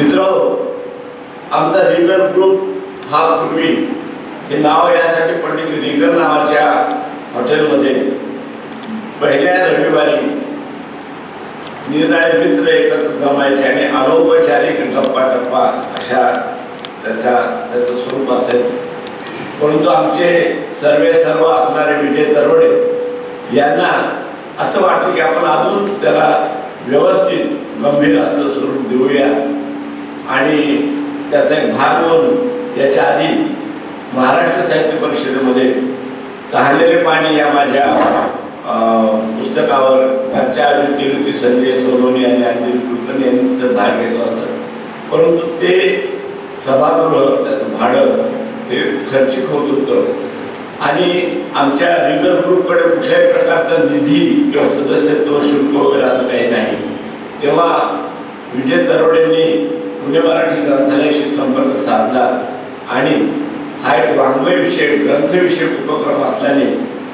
मित्रांनो, आमचा Regal group हा पूर्वी हे नाव यासाठी पडले की रिगल नावाच्या हॉटेलमध्ये पहिल्या रविवारी निरनिराळे मित्र एकत्र जमायचे आणि अनौपचारिक गप्पा टप्पा अशा त्याचं स्वरूप असायचं. परंतु आमचे सर्व असणारे विजय तरवडे यांना असं वाटतं की आपण अजून त्याला व्यवस्थित गंभीर असं स्वरूप देऊया आणि त्याचा एक भाग म्हणून याच्या आधी महाराष्ट्र साहित्य परिषदेमध्ये तहानलेले पाणी या माझ्या पुस्तकावर त्यांच्या आयोजित केली होती संजय सोनवणे आणि अंजली कुलकर्णी यांनी भाग घेतला होता. परंतु ते सभागृह त्याचं भाडं ते खर्चिक होत होतं आणि आमच्या रिगल ग्रुपकडे कुठल्याही प्रकारचा निधी किंवा सदस्यत्व शुल्क वगैरे असं काही नाही. तेव्हा विजय तरवडेंनी पुणे मराठी ग्रंथालयाशी संपर्क साधला आणि हा एक वाङ्मयविषयक ग्रंथविषयक उपक्रम असल्याने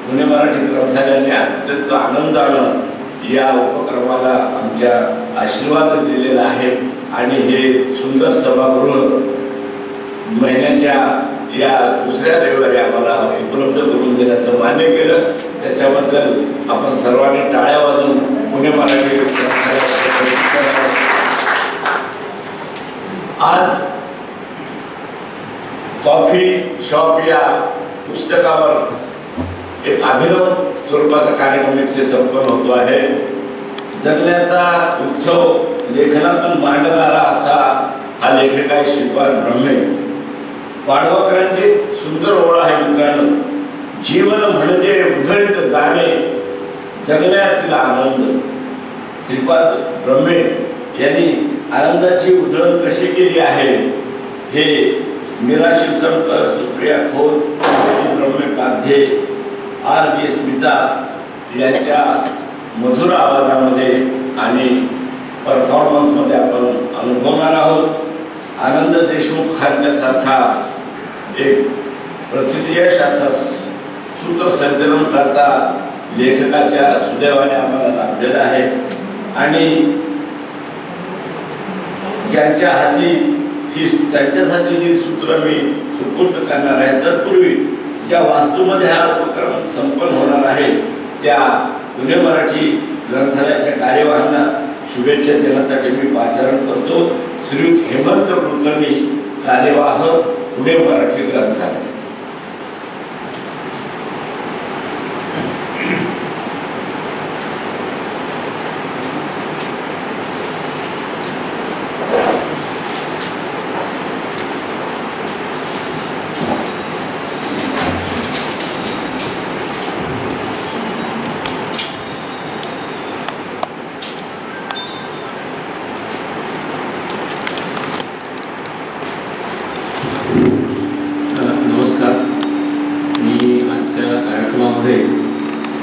पुणे मराठी ग्रंथालयाने अत्यंत आनंदानं या उपक्रमाला आमच्या आशीर्वाद दिलेला आहे आणि हे सुंदर सभागृह महिन्याच्या या दुसऱ्या रविवारी आम्हाला उपलब्ध करून देण्याचं मान्य केलं. त्याच्याबद्दल आपण सर्वांनी टाळ्या वाजवून पुणे मराठी आज कॉफी शॉप या पुस्तकावर एक अभिनव स्वरूपाचा कार्यक्रम इथे संपन्न होतो आहे. जगण्याचा उत्सव लेखनातून मांडणारा असा हा लेखक आहे श्रीपाद ब्रह्मे. पाडवाकरांची सुंदर ओळ आहे मित्रांनो. जीवन म्हणजे उधळीत जाणे, जगण्यातील आनंद. श्रीपाद ब्रह्मे यांनी आनंदाची उधळण कशी केली आहे हे मीरा शिवसरकर, सुप्रिया खोत, ब्रह्मे काध्ये, R.G. स्मिता यांच्या मधुर आवाजामध्ये आणि परफॉर्मन्समध्ये आपण अनुभवणार आहोत. आनंद देशमुख खाण्यासारखा एक प्रथितयश असा सूत्रसंचलन करता लेखकाच्या सुदैवाने आम्हाला लाभलेला आहे आणि ज्यांच्या हाती त्यांच्यासाठी ही सूत्र मी सुपूर्द करणार आहे. तत्पूर्वी ज्या वास्तूमध्ये हा उपक्रम संपन्न होणार आहे त्या पुणे मराठी ग्रंथालयाच्या कार्यवाहांना शुभेच्छा देण्यासाठी मी पाचारण करतो. श्रीयुत हेमंत कुलकर्णी, कार्यवाह, पुणे मराठी ग्रंथालय.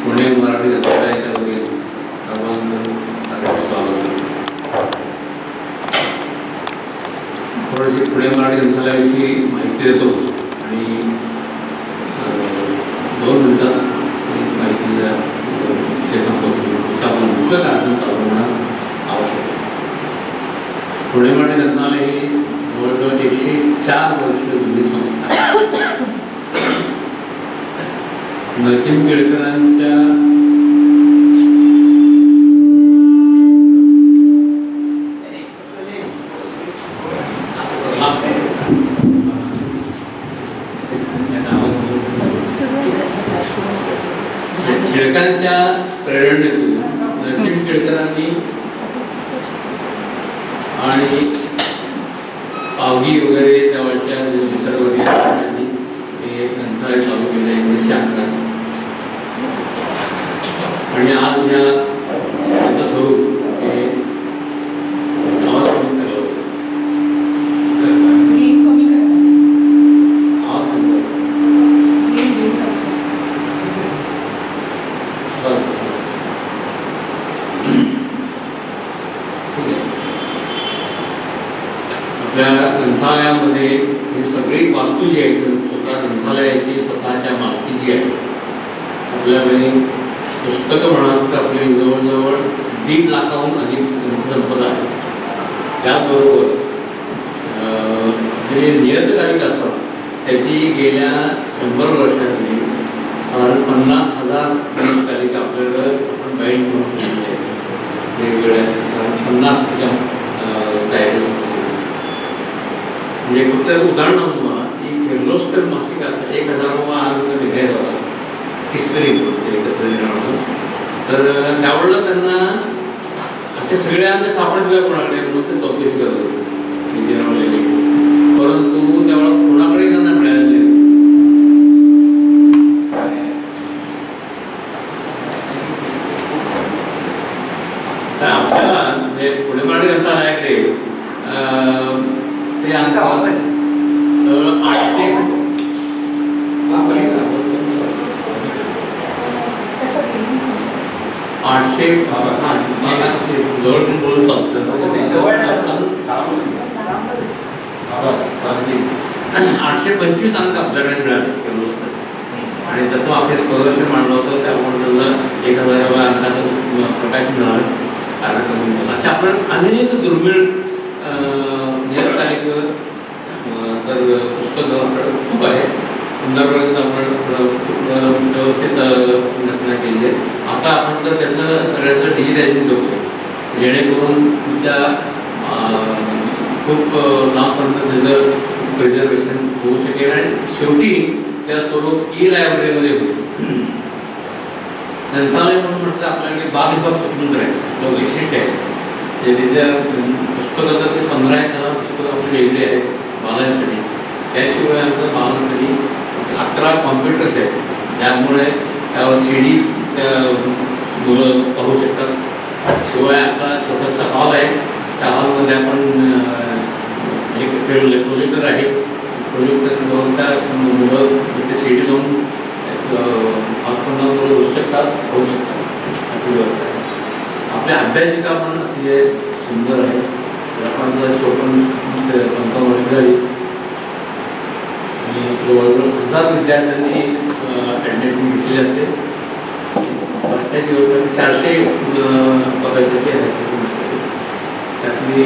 पुणे मराठी ग्रंथालयाच्या वतीने स्वागत. थोडीशी पुणे मराठी ग्रंथालयाविषयी माहिती देतो आणि 2 मिनिटात माहिती विषय संपवतो. आपण मुख्य कार्यक्रम चालू होणं आवश्यक आहे. पुणे मराठी ग्रंथालय ही जवळजवळ 104 वर्ष जुनी संस्था आहे. नरसिंह केळकरांच्या प्रेरणेतून नरसिंह केळकरांनी आणि पावगी वगैरे त्यावेळच्या निसर्गवरील हे ग्रंथालय चालू केले 1911 आणि आज या स्वरूप हे आवाज कमी केलं होतं. आपल्या ग्रंथालयामध्ये ही सगळी वास्तू जी आहे स्वतः ग्रंथालयाची स्वतःच्या मालकीची आहे. आपल्याकडे पुस्तकं म्हणाल तर आपली जवळजवळ 1.5 लाखाहून अधिक ग्रंथसंपदा आहे. त्याचबरोबर म्हणजे नियतकालिक असतात त्याची गेल्या 100 वर्षांनी 50,000 नियतकालिक आपल्याकडं आपण बाईट करून ठेवलेली आहे. वेगवेगळ्या 50 तयारी म्हणजे फक्त उदाहरण तुम्हाला की किर्लोस्कर मासिकाचा 1000वा अंक निघायचा होता किस्त्री एकत्र निर्माण. तर त्यावेळेला त्यांना असे सगळे अंक सापडले कोणाकडे म्हणून ते चौकशी करत होते विजयवालेली, परंतु त्यावेळेला कोणाकडे त्यांना मिळाले नाही. तर आपल्याला म्हणजे पुणे मराठी ग्रंथालयाकडे ते अंक 825 अंक आपल्याकडे मिळाले आणि त्याचं आपण प्रदर्शन मांडलं होतं. त्यामुळे त्यांना 1000व्या अंकाचं प्रकाश मिळालं कार्यक्रम. असे आपण अनेक दुर्मिळ नियतकालिक तर पुस्तकं आपल्याकडे खूप आहे. सुंदरपर्यंत आपण व्यवस्थित रचना केली आहे. आता आपण तर त्याचं सगळ्याचं डिजिटायझेशन करतो जेणेकरून तुमच्या खूप लांबपर्यंत त्याचं प्रिझर्वेशन होऊ शकेल आणि शेवटी त्या स्वरूप ई-लायब्ररीमध्ये होईल. ग्रंथालय म्हणून म्हटलं आपल्याकडे बाग स्वतंत्र आहे, तो वैशिष्ट्य आहे. त्याच्या पुस्तकाचं ते 15,000 पुस्तकं आपली वेगळी आहेत बालांसाठी. त्याशिवाय आमचं बालांसाठी 11 कॉम्प्युटर्स आहेत, त्यामुळे त्यावर CD त्या मुलं पाहू शकतात. शिवाय आता छोटासा हॉल आहे, त्या हॉलमध्ये आपण एक प्रोजेक्टर आहे. प्रोजेक्टर जाऊन त्या मुलं तिथे CD लावून आपण बसू शकतात, पाहू शकतात, अशी व्यवस्था आहे. आपल्या अभ्यासिका पण अतिशय सुंदर आहे. आपण जर 55 वर्ष झाली आणि जवळजवळ 1000 विद्यार्थ्यांनी ॲडमिशन घेतलेली असते. त्याची व्यवस्था 400 बघायसाठी आहे. त्यातली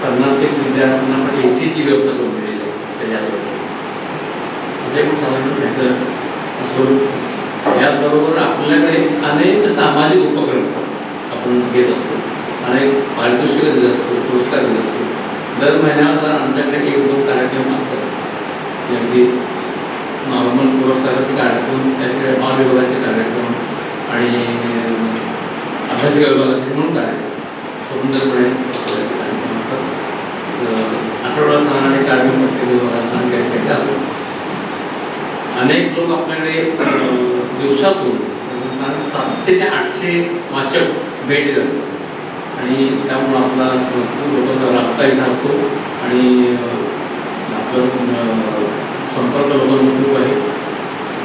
51 विद्यार्थ्यांना पण AC ची व्यवस्था करून दिलेली आहे त्याच्यावर. म्हणजे पण साधारण त्याचं स्वरूप. याचबरोबर आपल्याकडे अनेक सामाजिक उपक्रम आपण घेत असतो, अनेक पारितोषिकं देत असतो, पुरस्कार देत असतो. दर महिन्याला आमच्याकडे 1-2 कार्यक्रम असतात. अगदी नॉर्मल पुरस्काराचे कार्यक्रम, त्याशिवाय महाविभागाचे कार्यक्रम आणि अभ्यासिका विभागाचे म्हणून कार्यक्रम स्वतंत्रपणे आठवडा सणाने कार्यक्रम प्रत्येक विभागात सण काही असतात. अनेक लोक आपल्याकडे दिवसातून 700 ते 800 वाचक भेट देत असतात आणि त्यामुळं आपला भरपूर लोकांचा राबता इथं असतो आणि आपलं संपर्क लोकांना खूप आहे.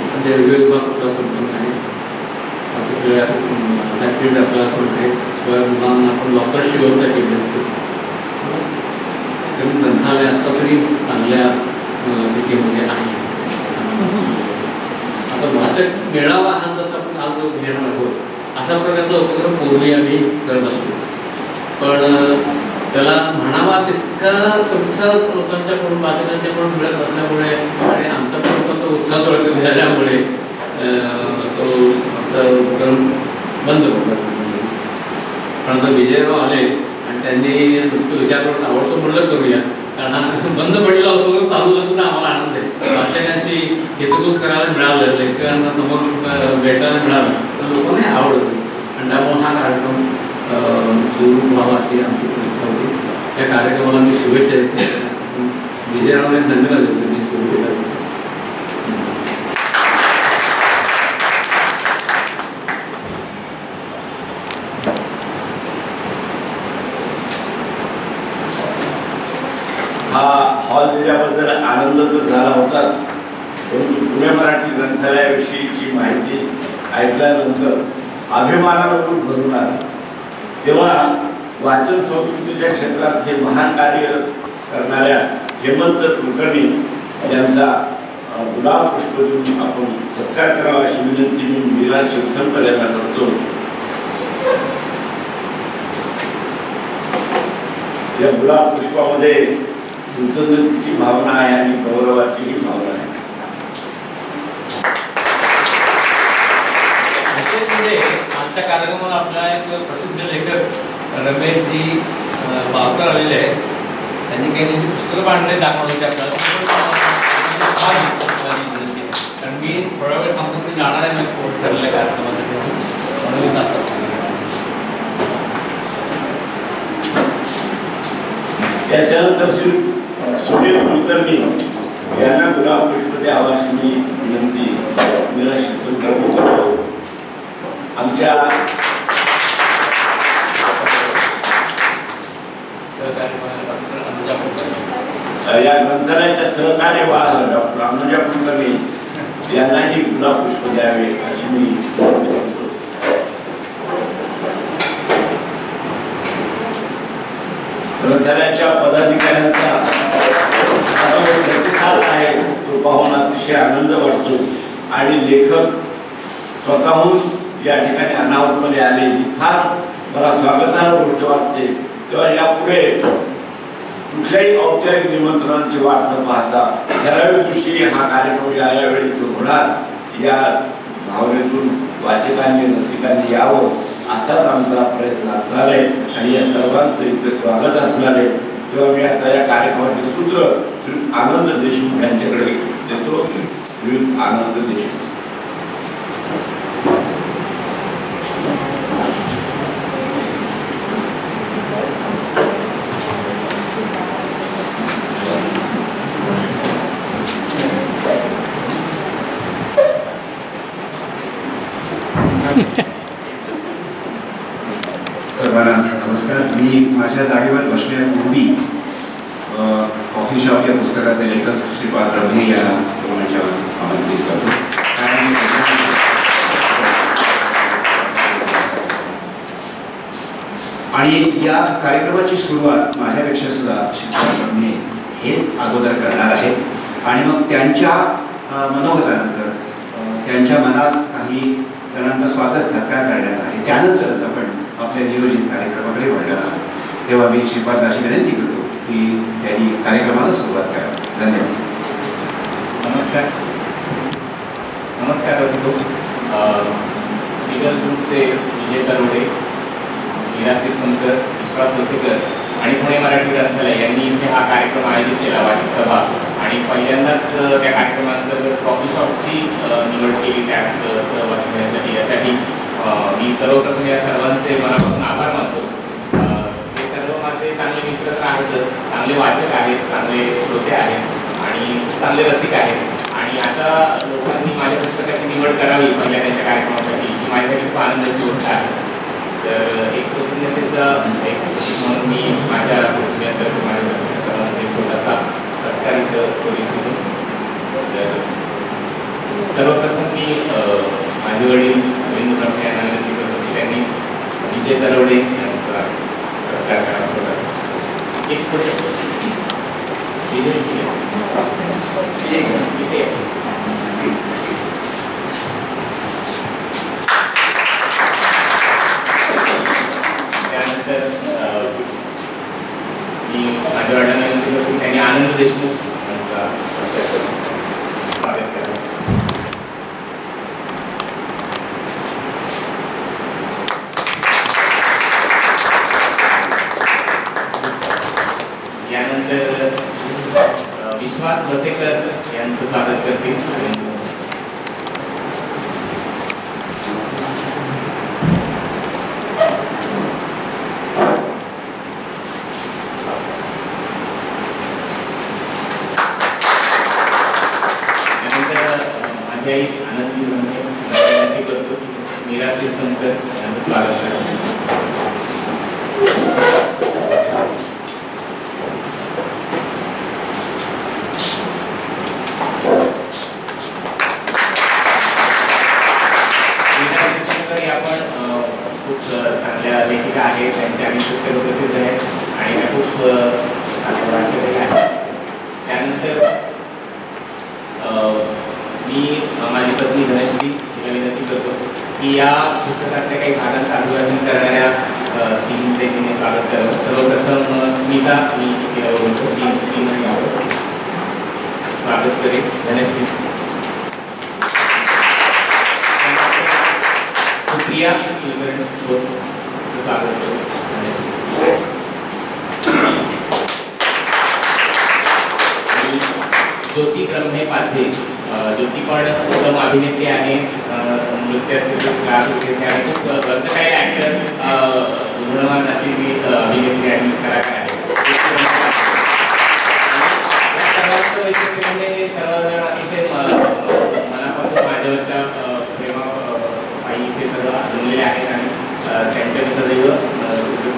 म्हणजे रेल्वे विभाग आपला संपर्क आहे, सगळ्या फॅसिलिटी आपल्याला पण आहेत. शिवाय मुलांना आपण लॉकर्सची व्यवस्था केली असते. ग्रंथालय आता तरी चांगल्या स्थितीमध्ये आहे. आता वाचक मेळावा हा जसा आपण आज घेणार आहोत अशा प्रकारचा उपक्रम पूर्वी आम्ही करत असतो, पण त्याला म्हणावा तितका प्रतिसाद लोकांच्याकडून वाचकांच्याकडून मिळत असल्यामुळे आणि आमचा पण तो उत्साह थोडा कमी झाल्यामुळे तो उपक्रम बंद पडला. पण आता विजयराव आले आणि त्यांनी नुसतं विचारपूर्वक आवडतो म्हणलं करूया, कारण हा बंद पडलेला उपक्रम चालू असून आम्हाला आनंद आहे. वाचकांशी हितगुज करायला मिळालं, लेखकांना समोर भेटायला मिळालं तर लोकांनाही आवडतं आणि त्यामुळे हा कार्यक्रम सुरू व्हावा अशी आमची इच्छा होती. त्या कार्यक्रमाला मी शुभेच्छा देतो. विजयरावने धन्यवाद देतो मी सुरू केला. हा हॉल दिल्याबद्दल आनंद तर झाला होताच, परंतु पुणे मराठी ग्रंथालयाविषयीची माहिती ऐकल्यानंतर अभिमानानं पोट भरून आलं. तेव्हा वाचन संस्कृतीच्या क्षेत्रात हे महान कार्य करणाऱ्या हेमंत कुलकर्णी यांचा गुलाब पुष्प देऊन आपण सत्कार करावा अशी विनंती मी मीरा शिवसंकर यांना करतो. या गुलाब पुष्पामध्ये कृतज्ञतेची भावना आहे आणि गौरवाचीही भावना आहे. म्हणजे आजच्या कार्यक्रमाला आपला एक प्रसिद्ध लेखक रमेशजी बावकर आलेले आहेत. त्यांनी काही त्यांची पुस्तकं मांडले दाखवली आपल्याला. कारण मी थोडा वेळ थांबून मी जाणार आहे मी ठरलेल्या कार्यक्रमासाठी म्हणून मी जातो. त्याच्यानंतर सुनील कुलकर्णी यांना गुलाब पुष्प द्यावाशी मी विनंती निराशित करतो. आमच्या या ग्रंथालयाच्या सहकार्यवाह डॉक्टर अनुजा कुलकर्णी यांनाही गुलाब पुष्प द्यावे अशी मी विनंती करतो. ग्रंथालयाच्या पदाधिकाऱ्यांचा प्रतिसाद आहे तो पाहून अतिशय आनंद वाटतो आणि लेखक स्वतःहून या ठिकाणी अनावरपणे आले ही फार मला स्वागतार्ह गोष्ट वाटते. तेव्हा यापुढे कुठल्याही औपचारिक निमंत्रणांची वाट न पाहता ठराविक दिवशी हा कार्यक्रम यावेळी होणार या भावनेतून वाचकांनी रसिकांनी यावं असाच आमचा प्रयत्न असणार आहे आणि या सर्वांचं इथे स्वागत असणार आहे. तेव्हा मी आता या कार्यक्रमाचे सूत्र श्री आनंद देशमुख यांच्याकडे देतो. श्री आनंद देशमुख. सर्वांना नमस्कार. मी माझ्या जागेवर बसण्यापूर्वी कॉफी शॉप या पुस्तकाचे लेखक श्रीपाद रमणे यांना माझ्यावर आमंत्रित करतो. आणि या कार्यक्रमाची सुरुवात माझ्यापेक्षा सुद्धा श्रीपाद रमणे हेच अगोदर करणार आहेत आणि मग त्यांच्या मनोगतानंतर त्यांच्या मनात काही जणांचं स्वागत सत्कार करण्यात आहे. त्यानंतरच आपण आपल्या नियोजित कार्यक्रमाकडे वळणार आहोत. तेव्हा मी श्रीपादाशी विनंती करतो की त्यांनी कार्यक्रमाला सुरुवात करावी. धन्यवाद. नमस्कार. नमस्कार दोस्तों. लीगल ग्रुपचे विजय तरोडे, निराशित समकर, विश्वास वसेकर आणि पुणे मराठी ग्रंथालय यांनी इथे हा कार्यक्रम आयोजित केला, वाचक सभा. आणि पहिल्यांदाच त्या कार्यक्रमांतर्गत कॉफी शॉपची निवड केली त्यात सहभागी होण्यासाठी. यासाठी मी सर्वप्रथम या सर्वांचे मनापासून आभार मानतो. हे सर्व माझे चांगले मित्र तर आहेतच, चांगले वाचक आहेत, चांगले श्रोते आहेत आणि चांगले रसिक आहेत. आणि अशा लोकांनी माझ्या पुस्तकाची निवड करावी पहिल्या त्यांच्या कार्यक्रमासाठी ही माझ्यासाठी खूप आनंदाची गोष्ट आहे. तर एक कृतज्ञतेचा एक म्हणून मी माझ्या कुटुंबियांतर्फे माझ्या सर्वांचा एक छोटासा सत्कार इथं करू इच्छितो. तर सर्वप्रथम मी माझे वडील रवींद्र ब्रह्मे यांना विनंती करतो की त्यांनी विजय तरोडे यांचा सत्कार करावा. एक पुढे विजय इथे त्यानंतर मी माझ्या वडिलांना विनंती करतो की त्यांनी आनंद देशमुख यांचा स्वागत करावं. यानंतर विश्वास वसेकर यांचं स्वागत करतील. माझ्या आई आनंदी विनंती करतो निराशित समकर यांचं स्वागत करा. आपण खूप चांगल्या लेखिका आहेत, त्यांच्या अनेक पुस्तकं प्रसिद्ध आहेत आणि त्या खूप चांगल्या वाचकही आहेत. त्यानंतर मी माझी पत्नी धनश्री हिला विनंती करतो की या पुस्तकातल्या काही भागांचं अभिवाचन करणाऱ्या तिघींचे तिने स्वागत करावं. सर्वप्रथम स्मिता, मी तिला बोलतो, तिनं यावं. स्वागत करेन. धनश्री. सुप्रिया कुलकर्णी स्वागत करू. आणि ज्योती ब्रह्मे पाध्ये. ज्योती पण उत्तम अभिनेत्री आहे, नृत्याचे क्लास वगैरे आणि खूप बरंच काही ॲक्टर गुणवान अशी ती अभिनेत्री आणि कलाकार आहे. या सर्वांचं वैशिष्ट्य म्हणजे सर्वजण इथे मनापासून माझ्यावरच्या प्रेमापायी इथे सर्व जमलेले आहेत आणि त्यांच्या सदैव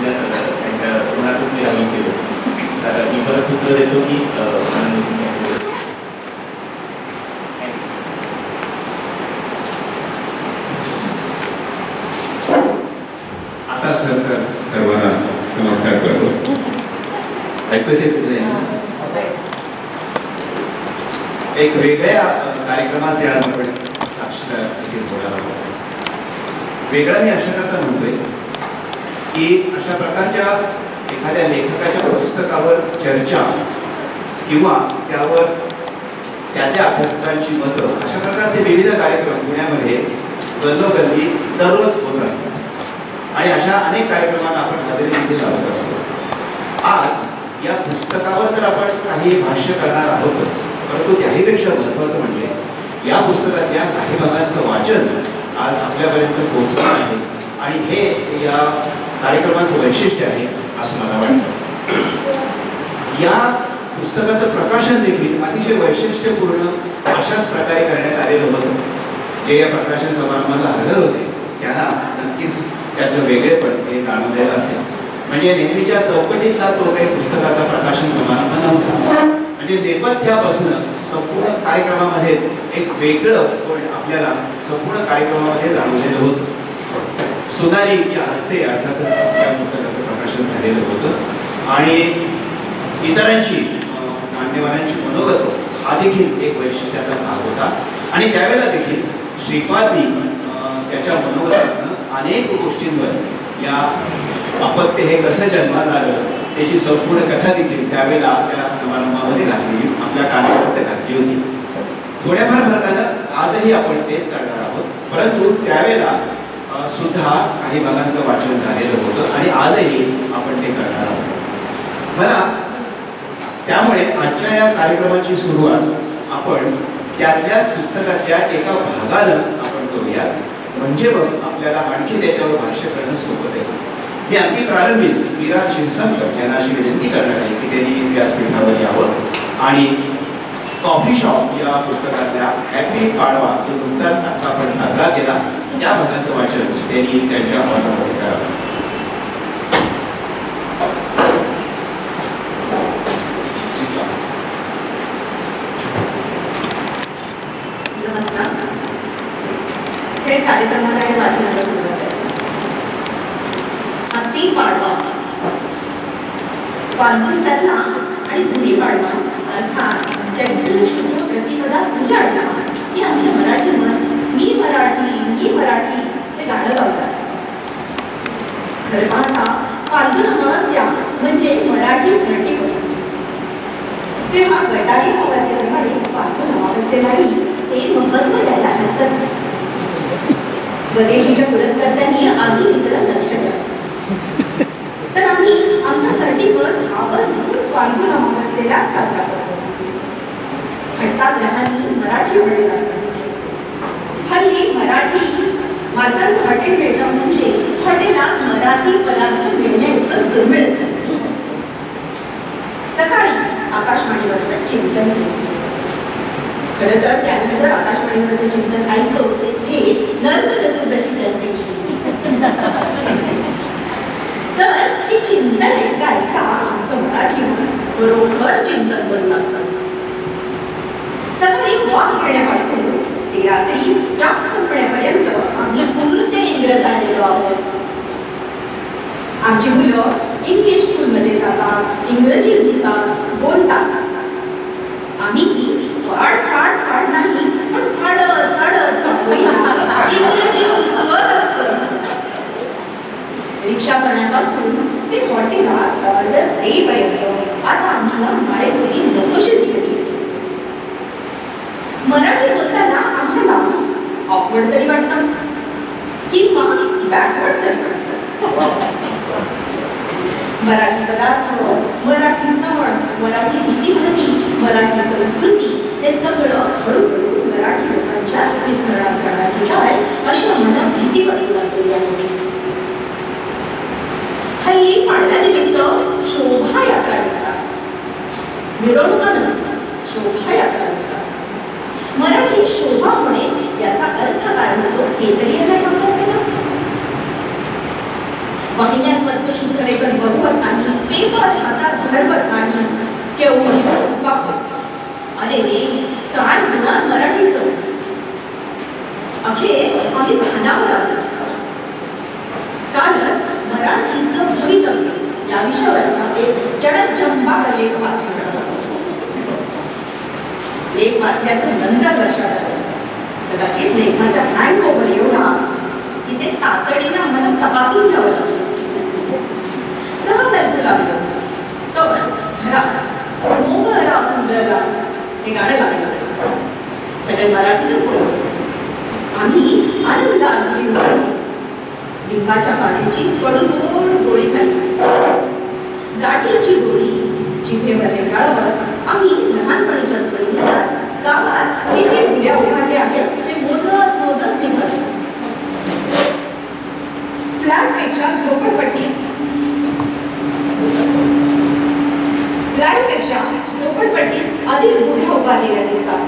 त्यांच्या ऋणातून मी राहू इच्छितो. तर मी परत सूत्र देतो की आता खरं तर सर्वांना नमस्कार करतो. ऐकू येते? एक वेगळ्या कार्यक्रमाचे आज आपण साक्षीदार इथे बोलायला आहोत. वेगळा मी अशा करता म्हणतोय की अशा प्रकारच्या एखाद्या लेखकाच्या पुस्तकावर चर्चा किंवा त्यावर त्या अभ्यासकांची मतं अशा प्रकारचे विविध कार्यक्रम पुण्यामध्ये गल्लोगल्ली दररोज होत असतात आणि अशा अनेक कार्यक्रमांना आपण हजेरी देखील लावत असतो. आज या पुस्तकावर तर आपण काही भाष्य करणार आहोतच, परंतु त्याहीपेक्षा महत्त्वाचं म्हणजे या पुस्तकातल्या काही भागांचं वाचन आज आपल्यापर्यंत पोहोचलं आहे आणि हे या कार्यक्रमाचं वैशिष्ट्य आहे असं मला वाटतं. या पुस्तकाचं प्रकाशन देखील अतिशय वैशिष्ट्यपूर्ण अशाच प्रकारे करण्यात आलेलं होतं. जे या प्रकाशन समारंभाला हजर होते त्यांना नक्कीच त्यातलं वेगळेपण हे जाणवलेलं असेल. म्हणजे नेहमीच्या चौकटीतला तो काही पुस्तकाचा प्रकाशन समारंभ नव्हता. म्हणजे नेपथ्यापासून संपूर्ण कार्यक्रमामध्येच एक वेगळं पण आपल्याला संपूर्ण कार्यक्रमामध्ये जाणवलेलं होतं. सोनालीच्या हस्ते अर्थातच त्या पुस्तकाचं प्रकाशन झालेलं होतं आणि इतरांची मान्यवरांची मनोगत हा देखील एक वैशिष्ट्याचा भाग होता. आणि त्यावेळेला देखील श्रीपादनी त्याच्या मनोगतातून अनेक गोष्टींवर या अपत्य हे कसं जन्माला आलं त्याची संपूर्ण कथा देखील त्यावेळेला आपल्या समारंभामध्ये घातली, आपल्या कानापर्यंत घातली होती. थोड्याफार फरकानं आजही आपण तेच करणार आहोत, परंतु त्यावेळेला सुद्धा काही भागांचं वाचन झालेलं होतं आणि आजही आपण ते करणार आहोत. मला त्यामुळे आजच्या या कार्यक्रमाची सुरुवात आपण त्यातल्याच पुस्तकातल्या एका भागानं आपण करूयात, म्हणजे मग आपल्याला आणखी त्याच्यावर भाष्य करणं सोपं आहे. मी अगदी प्रारंभीच मीरा शिरसमकर यांना अशी विनंती करणार आहे की त्यांनी व्यासपीठावर यावं आणि कॉफी शॉप या पुस्तकातल्या हॅपी पाडवा जो नुकताच आता आपण साजरा केला या भागाचं वाचन त्यांनी त्यांच्या आवाजामध्ये करावं. नमस्कार. हे कार्यक्रमाला आणि वाचनाला सुरुवात आहे. हत्ती पाडवा, फाल्गुन सल्ला आणि गुढीपाडवा अर्थात चैत्र शुद्ध प्रतिपदा उजाडला की आमचं मराठी मन मी मराठी हे गाणं गावतात. खरं पाहता फाल्गुन अमावास्या म्हणजे मराठी 31st. तेव्हा गटारी अमावास्येप्रमाणे फाल्गुन अमावास्येलाही हे महत्त्व द्यायला हरकत नाही. स्वदेशीच्या पुरस्कर्त्यांनी अजून इकडं लक्ष द्या. तर आम्ही आमचा 31st आवर्जून फाल्गुन अमावास्येला साजरा करतो. हट्टाग्रहांनी मराठी वडिलांचा हल्ली मराठी मार्गांचं हॉटेल मिळतं म्हणजे हॉटेलात मराठी पदार्थ मिळणे इतकंच दुर्मिळ झालं. सकाळी आकाशवाणीवरचं चिंतन खरं तर त्यानंतर आकाशवाणीवरचं चिंतन ऐकतो ते थेट नरक चतुर्दशीच्याच दिवशी. तर हे चिंतन ऐकता ऐकता आमचं मराठी बरोबर चिंतन करू लागतं. सकाळी वॉक घेण्यापासून ते रात्री स्टॉक संपण्यापर्यंत आम्ही पूर्ण इंग्रज आलेलो आहोत. आमची मुलं इंग्लिश स्कूलमध्ये जातात, इंग्रजी लिहितात, बोलतात. आम्ही फाड नाही पण फाडत इंग्रजी स्वर ते हॉटेलात ऑर्डर देईपर्यंत आता आम्हाला माळेपुरी नकोशीच झाली. मराठी बोलताना आम्हाला ऑकवर्ड तरी वाटतं किंवा बॅकवर्ड तरी वाटतं. मराठी पदार्थ, मराठी सण, मराठी नीतिमती, मराठी संस्कृती हे सगळं हळूहळू मराठी लोकांच्याच विस्मरणात जाण्याची आहे अशी आम्हाला भीती वाटू लागलेली आहे. हल्ली पाडव्यानिमित्त शोभायात्रा निघतात, मिरवणुका नव्हे, शोभायात्रा निघतात. मराठी शोभा होणे याचा अर्थ काय होतो हे तरी याचा ठाऊक असते ना. वाहिन्यांवरचं शुद्धलेखन बघवत नाही, पेपर हातात धरवत नाही, केवढी चुकावत. अरे रे, काय होणार मराठीचं? अखेर आम्ही भानावर आलो. कालच मराठीचं भवितव्य या विषयावरचा एक जडजंबाळ लेख वाचला. लेख वाचल्याचं नंतर लक्षात आलं, कदाचित लेखाचा हँग ओव्हर एवढा की ते तातडीने आम्हाला तपासून घ्यावं लागलं. सहज ऐकू लागलं तर घरा मोगरा फुलला हे गाणं लागलं. सगळे मराठीतच बोलतो. आम्ही आनंदात लिंबाच्या पाण्याची कडून गोळी खाल्ली. गाठीची गोळी जिभेवर रेंगाळवत आम्ही लहानपणीच्या स्मृतीनुसार गावात किती उड्या उभारल्या आहेत ते मोजत मोजत निघत. फ्लॅटपेक्षा झोपडपट्टीत अधिक गुढ्या उभारलेल्या दिसतात.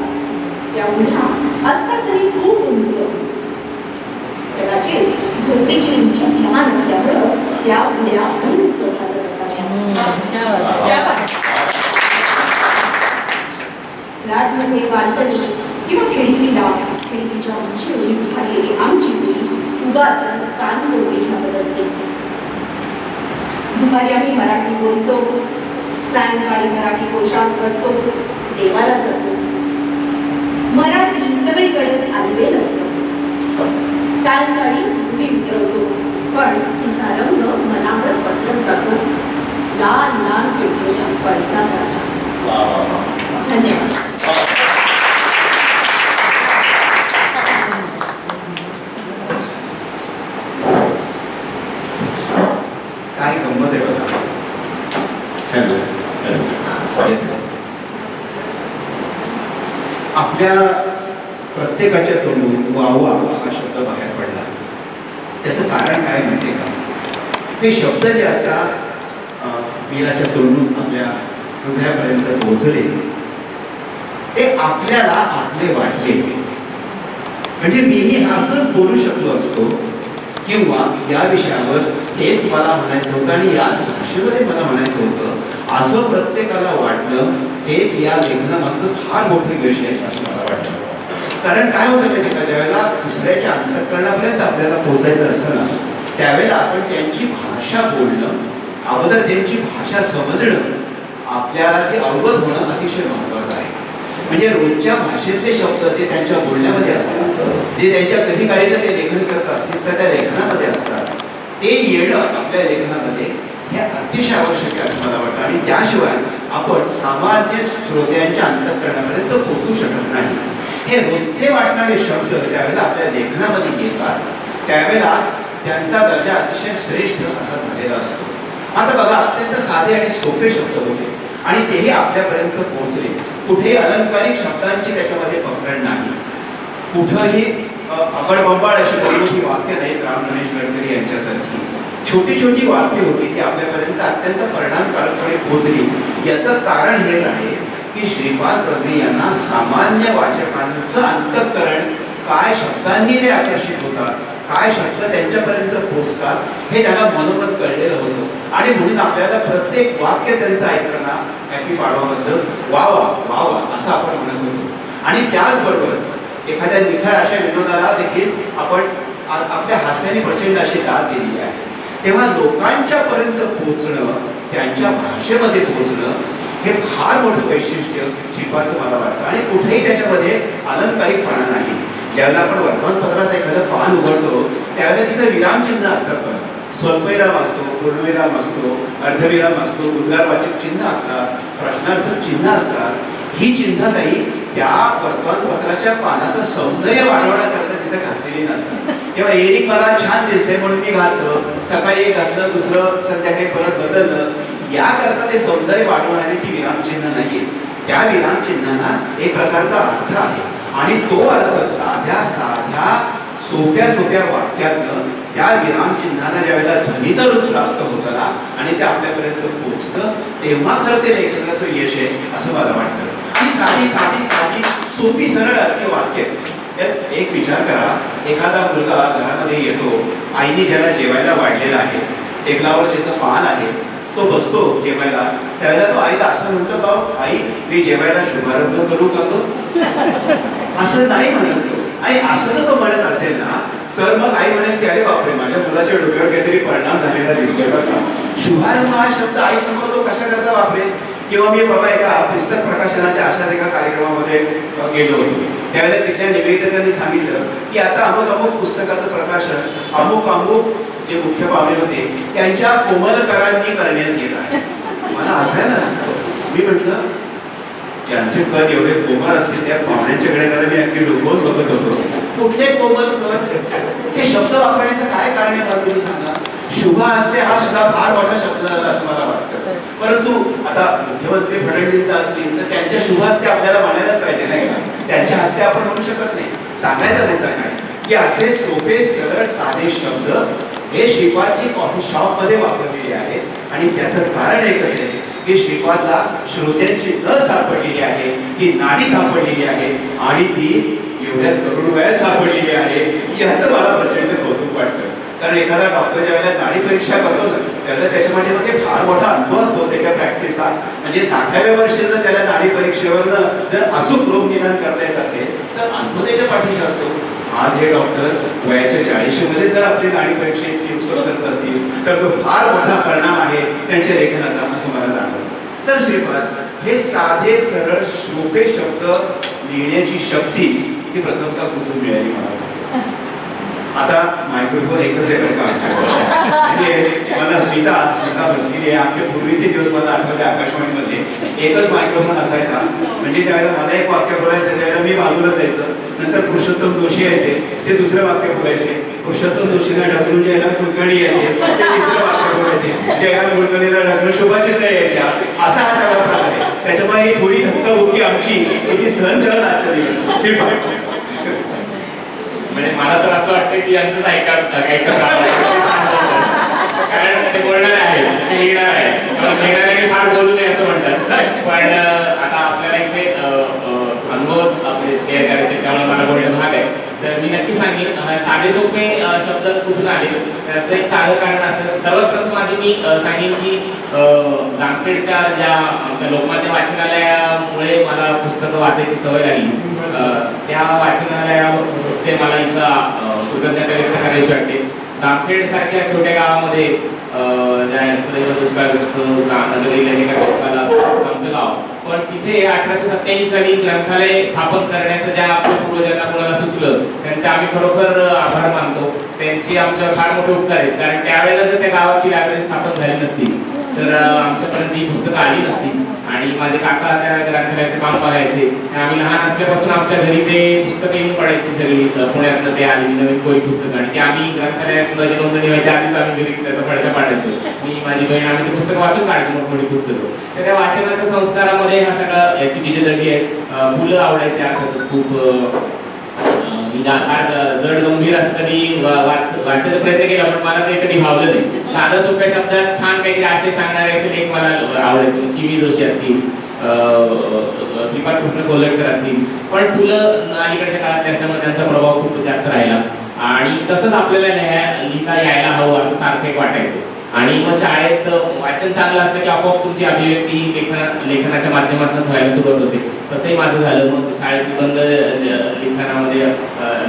त्या गुढ्या असतात तरी खूप उंच. कदाचित झोपडीची उंचीच लहान असल्यामुळं त्या गुढ्या उंच भासत असतात. फ्लॅटमध्ये बाल्कनी किंवा खिडकीच्या उंचीवरून उभारलेली आमची गुढी उगाचच कानकोळी भासत असते. दुपारी आम्ही मराठी बोलतो, सायंकाळी मराठी पोशाख करतो, देवाला जातो. मराठी सगळीकडेच आलेलं असतं. सायंकाळी गुढी उतरवतो, पण तिचा रंग मनावर पसरत जातो, लाल लाल पेटलेल्या पळसासारखा. धन्यवाद. काय गंमत आहे बघा. आपल्या प्रत्येकाच्या तोंडून वावा हा शब्द बाहेर पडला. त्याचं कारण काय माहिती का? ते शब्द जे आता वीराच्या तोंडून आपल्या हृदयापर्यंत पोहोचले ते आपल्याला आपले वाटले. म्हणजे मीही असंच बोलू शकलो असतो किंवा या विषयावर हेच मला म्हणायचं होतं आणि याच भाषेमध्ये मला म्हणायचं होतं असं प्रत्येकाला वाटलं. हेच या लेखनामागचं फार मोठं यश आहे असं मला वाटतं. कारण काय होतं माहिती का, ज्यावेळेला दुसऱ्याच्या अंतःकरणापर्यंत आपल्याला पोहोचायचं असतं ना, त्यावेळेला आपण त्यांची भाषा बोलणं, अगोदर त्यांची भाषा समजणं, आपल्याला ते अवगत होणं अतिशय महत्त्वाचं आहे. म्हणजे रोजच्या भाषेतले शब्द ते त्यांच्या बोलण्यामध्ये असतात, जे त्यांच्या कधी काळी ते लेखन करत असतील तर त्या लेखनामध्ये असतात. ते येणं आपल्या लेखनामध्ये हे अतिशय आवश्यक आहे असं मला वाटतं. आणि त्याशिवाय आपण सामान्य श्रोत्यांच्या अंतःकरणापर्यंत पोहोचू शकत नाही. हे रोजचे वाटणारे शब्द ज्यावेळेला आपल्या लेखनामध्ये येतात त्यावेळेलाच त्यांचा दर्जा अतिशय श्रेष्ठ असा झालेला असतो. आता बघा, अत्यंत साधे आणि सोपे शब्द होते आणि तेही आपल्यापर्यंत पोहोचले. कुठेही अलंकारिक शब्दांची त्याच्यामध्ये पकड नाही, कुठंही अबडबंबाळ अशी मोठी वाक्य नाहीत. राम गणेश गडकरी यांच्यासारखी छोटी छोटी वाक्य होती ती आपल्यापर्यंत अत्यंत परिणामकारकपणे पोहोचली. याचं कारण हेच आहे की श्रीपाद प्रभे यांना सामान्य वाचकांचं अंतःकरण काय शब्दांनी ते आकर्षित होतात, काय शब्द त्यांच्यापर्यंत पोहोचतात हे त्यांना मनोमन कळलेलं होतं. आणि म्हणून आपल्याला प्रत्येक वाक्य त्यांचं ऐकताना हॅपी पाडवामधलं वा वा वा वा असं आपण म्हणत होतो. आणि त्याचबरोबर एखाद्या निखळ अशा विनोदाला देखील आपण आपल्या हास्याने प्रचंड अशी दाद दिलेली आहे. तेव्हा लोकांच्या पर्यंत पोहोचणं, त्यांच्या भाषेमध्ये पोहोचणं हे फार मोठं वैशिष्ट्य श्रीपादचं मला वाटतं. आणि कुठेही त्याच्यामध्ये अलंकारिकपणा नाही. ज्यावेळेला आपण वर्तमानपत्राचं एखादं पान उघडतो त्यावेळेला तिथं विरामचिन्ह असतात, स्वल्पविराम असतो, पूर्णविराम असतो, अर्धविराम असतो, उद्गारवाचक चिन्ह असतात, प्रश्नार्थक चिन्ह असतात. ही चिन्ह काही त्या वर्तमानपत्राच्या पानाचं सौंदर्य वाढवण्याकरता तिथे घातलेली नसतात. तेव्हा एरिक मला छान दिसते म्हणून मी घातलं, सकाळी एक घातलं, दुसरं संध्याकाळी परत बदललं, याकरता ते सौंदर्य वाढवणारी ती विरामचिन्ह नाहीये. त्या विरामचिन्हांना एक प्रकारचा अर्थ आहे आणि तो अर्थ साध्या साध्या सोप्या सोप्या वाक्यातनं त्या विरामचिन्हांना ज्यावेळेला ध्वनीचं रूप प्राप्त होतं ना आणि ते आपल्यापर्यंत पोहोचतं, तेव्हा खरं ते लेखनाचं यश आहे असं मला वाटतं. ही साधी साधी साधी सोपी सरळ अगदी वाक्य. एक विचार करा, एखादा मुलगा घरामध्ये येतो, आईने त्याला जेवायला वाढलेला आहे, टेबलावर त्याचं पान आहे, तो बसतो जेवायला, त्यावेळेला तो आईला असं म्हणतो का, आई मी जेवायला शुभारंभ करू का गं? असं नाही म्हणत. आणि असं जर तो म्हणत असेल ना, तर मग आई म्हणेल की अरे बापरे, माझ्या मुलाच्या डोक्यावर काहीतरी परिणाम झालेला दिसतोय बघा. शुभारंभ हा शब्द आई समोर तो कशा करता वापरेल? किंवा मी बाबा एका पुस्तक प्रकाशनाच्या अशाच एका कार्यक्रमामध्ये गेलो होतो, त्यावेळेला तिथल्या निवेदकांनी सांगितलं की आता अमुक अमुक पुस्तकाचं प्रकाशन अमुक अमुक जे मुख्य पाहुणे होते त्यांच्या कोमलकरांनी करण्यात येत आहे. मला हसायला लागलं. मी म्हटलं ज्यांचे कद एवढे कोमल असतील त्या पाहुण्यांच्याकडे जरा मी अगदी डोकवून बघत होतो. कुठले कोमल कद? हे शब्द वापरण्याचं काय कारण आहे तुम्ही सांगा. शुभ हस्ते हा सुद्धा फार मोठा शब्द झाला असं मला वाटतं. परंतु आता मुख्यमंत्री फडणवीस असतील तर त्यांच्या शुभ हस्ते आपल्याला म्हणायलाच पाहिजे नाही का. त्यांच्या हस्ते आपण म्हणू शकत नाही. सांगायचं मुद्दा काय की असे सोपे सरळ साधे शब्द हे श्रीपादजी कॉफी शॉपमध्ये वापरलेले आहेत आणि त्याचं कारण एकच आहे की श्रीपादला श्रोत्यांची नस सापडलेली आहे, ती नाडी सापडलेली आहे आणि ती एवढ्या तरुण वयात सापडलेली आहे. याचं मला प्रचंड कौतुक वाटतं. कारण एखादा डॉक्टर ज्यावेळेला नाडी परीक्षा करतो ना, त्यावेळेला त्याच्या पाठीमागे फार मोठा अनुभव असतो त्याच्या प्रॅक्टिसचा. म्हणजे 60व्या वर्षी जर त्याला नाडी परीक्षेवरनं जर अचूक रोग निदान करता येत असेल तर अनुभव त्याच्या पाठीशी असतो. आज हे डॉक्टर वयाच्या 40मध्ये जर आपली नाडी परीक्षेची उत्तर करत असतील तर तो फार मोठा परिणाम आहे त्यांच्या लेखनाचा असं मला जाणवतं. तर श्रीपाद हे साधे सरळ सोपे शब्द लिहिण्याची शक्ती ही प्रथमतः कुठून मिळाली मला वाटतं. आता मायक्रोफोन एकच आहे का म्हणजे मला स्मिता भक्तीने आमचे पूर्वीचे दिवस मला आठवले. आकाशवाणीमध्ये एकच मायक्रोफोन असायचा. म्हणजे ज्यावेळेला मला एक वाक्य बोलायचं त्यावेळेला मी बाजूला जायचं, नंतर पुरुषोत्तम जोशी यायचे, ते दुसरं वाक्य बोलायचे. पुरुषोत्तम जोशीला ढकलून ज्याला कुलकर्णी यायचे, ते तिसरं वाक्य बोलायचे. ज्याला कुलकर्णीला ढकलून शुभाचित्र यायच्या. असा हा सगळा प्रकार आहे. त्याच्यामुळे ही थोडी धक्काबुक्की आमची तुम्ही सहन करत आजच्या दिवस. म्हणजे मला तर असं वाटतं की यांचंच ऐकत कारण ते बोलणार आहे, ते लिहिणार आहे, लिहिणाऱ्याने फार बोलू नये असं म्हणतात. पण आता आपल्याला इथे अनुभवच आपले शेअर करायचे, त्यामुळे मला बोलणं भाग आहे. तर मी नक्की सांगेन साधे सोपे शब्द कुठून आले त्याचं एक साधं कारण असतं. सर्वात प्रथम आधी मी सांगेन की जामखेडच्या ज्या आमच्या लोकमान्य वाचनालयामुळे मला पुस्तकं वाचायची सवय लागली. त्या वाचनालयाचे मला इथं कृतज्ञता व्यक्त करायची वाटते. जामखेड सारख्या छोट्या गावामध्ये ज्या दुष्काळग्रस्त आमचं गाव, पण तिथे 1887 साली ग्रंथालय स्थापन करण्याचं ज्या आपल्या पूर्वजांना कोणाला सुचलं त्यांचे आम्ही खरोखर आभार मानतो. त्यांची आमच्यावर फार मोठे उपकार आहेत. कारण त्यावेळेला जर त्या गावाची लायब्ररी स्थापन झाली नसती तर आमच्यापर्यंत ही पुस्तकं आली नसती. आणि माझे काका त्या ग्रंथालयाचे काम बघायचे. आम्ही लहान असल्यापासून आमच्या घरी ते पुस्तकं येऊन पडायची सगळी. पुण्यातनं ते आली नवीन कोरी पुस्तकं आणि ते आम्ही ग्रंथालयात नोंदणी व्हायच्या आधीच आम्ही घरी त्याचा पडच्या पाडायचो. मी माझी बहीण आम्ही ते पुस्तकं वाचून काढतो, मोठमोठी पुस्तकं. तर त्या वाचनाच्या संस्कारामध्ये हा सगळा याची बीज दडली आहे. मुलं आवडायचे अर्थातच खूप. फार जड गंभीर असं कधी वाचायचा प्रयत्न केला पण मला ते कधी भावलं नाही. साध्या सोप्या शब्दात छान काहीतरी आशय सांगणारे असे लेख मला आवडायचे. चिवी जोशी असतील, श्रीपाद कृष्ण कोल्हटकर असतील. पण पुलं अलीकडच्या काळात असल्यामुळे त्यांचा प्रभाव खूप जास्त राहिला आणि तसंच आपल्याला लिहिता यायला हवं असं सारखं एक वाटायचं. आणि मग शाळेत वाचन चांगलं असतं की आपोआप तुमची अभिव्यक्ती लेखनाच्या माध्यमातून व्हायला सुरुवात होते. तसंही माझं झालं. मग शाळेत निबंध लिखाणामध्ये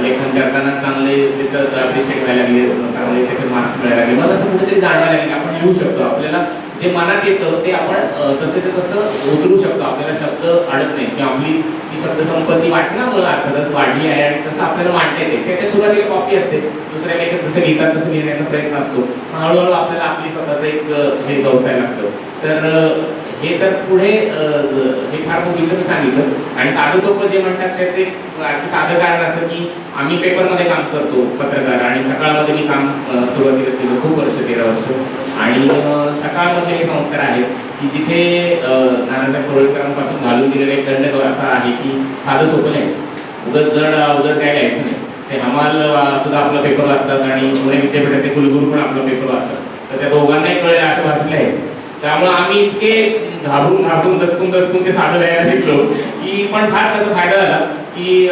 लेखन करताना चांगले त्याचं अप्रिशिएट व्हायला लागले, चांगले त्याचे मार्क्स मिळायला लागले. मग असं कुठेतरी जाणवायला लागले आपण लिहू शकतो. आपल्याला जे मनात येतं ते आपण तसे ते तसं उतरू शकतो. आपल्याला शब्द अडत नाही किंवा आपली ती शब्दसंपत्ती वाचनामुळे अर्थातच वाढली आहे आणि तसं आपल्याला मांडता येते. त्याच्या सुरुवातीला कॉपी असते, दुसऱ्या लेखक जसं लिहितात तसं लिहिण्याचा प्रयत्न असतो. हळूहळू आपल्याला आपली स्वतःचं एक हे गवसायला लागतं. तर हे तर पुढे हे फार मुलीचं मी सांगितलं. आणि साधं सोपं जे म्हणतात त्याचे एक साधं कारण असं की आम्ही पेपरमध्ये काम करतो पत्रकार, आणि सकाळमध्ये मी काम सुरुवातीला केलं खूप वर्ष, 13 वर्ष. आणि सकाळमध्ये हे संस्कार आहेत की जिथे नानासाहेब परोळेकरांपासून घालून दिलेला एक दंड असा आहे की साधं सोपं लिहायचं, उगाच जड अवजड काय लिहायचं नाही. ते हमाल सुद्धा आपला पेपर वाचतात आणि पुणे विद्यापीठाचे कुलगुरू पण आपला पेपर वाचतात, तर त्या दोघांनाही कळेल अशा भाषेत लिहायचं. त्यामुळे आम्ही इतके घाबरून दचकून ते साधं लिहायला शिकलो की पण फार त्याचा फायदा झाला की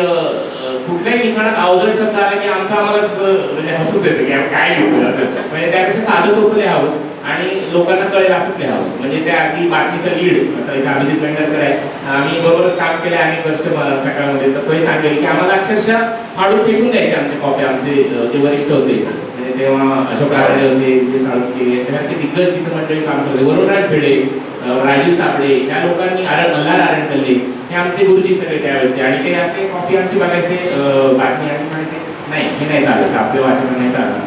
कुठल्याही लिखाणात अवजड शब्द आला की आम्हालाच म्हणजे हसूच येतं की काय लिहितो असं. म्हणजे त्यापेक्षा साधं सोपं लिहावं आणि लोकांना कळेल असंच लिहावं. म्हणजे त्या अगदी बातमीचं लीड, आता इथे अभिजित पेंढारकर आहे, आम्ही बरोबरच काम केले अनेक वर्ष सकाळमध्ये, तर तोही सांगेल की आम्हाला अक्षरशः फाडून फेकून द्यायचे आमचे कॉपी, आमचे जे वरिष्ठ होते म्हणजे तेव्हा अशोक राजे होते, जे साळुंखे, त्यासारखे दिग्गज तिथं मंडळी काम करते, वरुणराज भिडे, राजीव साबळे, या लोकांनी मल्हार आरणकल्ले हे आमचे गुरुजी सगळे त्यावेळेचे. आणि ते असे कॉपी आमची बघायचे बातमी आणि म्हणायचे नाही हे नाही चालायचं, आपल्या वाचन नाही चालणार.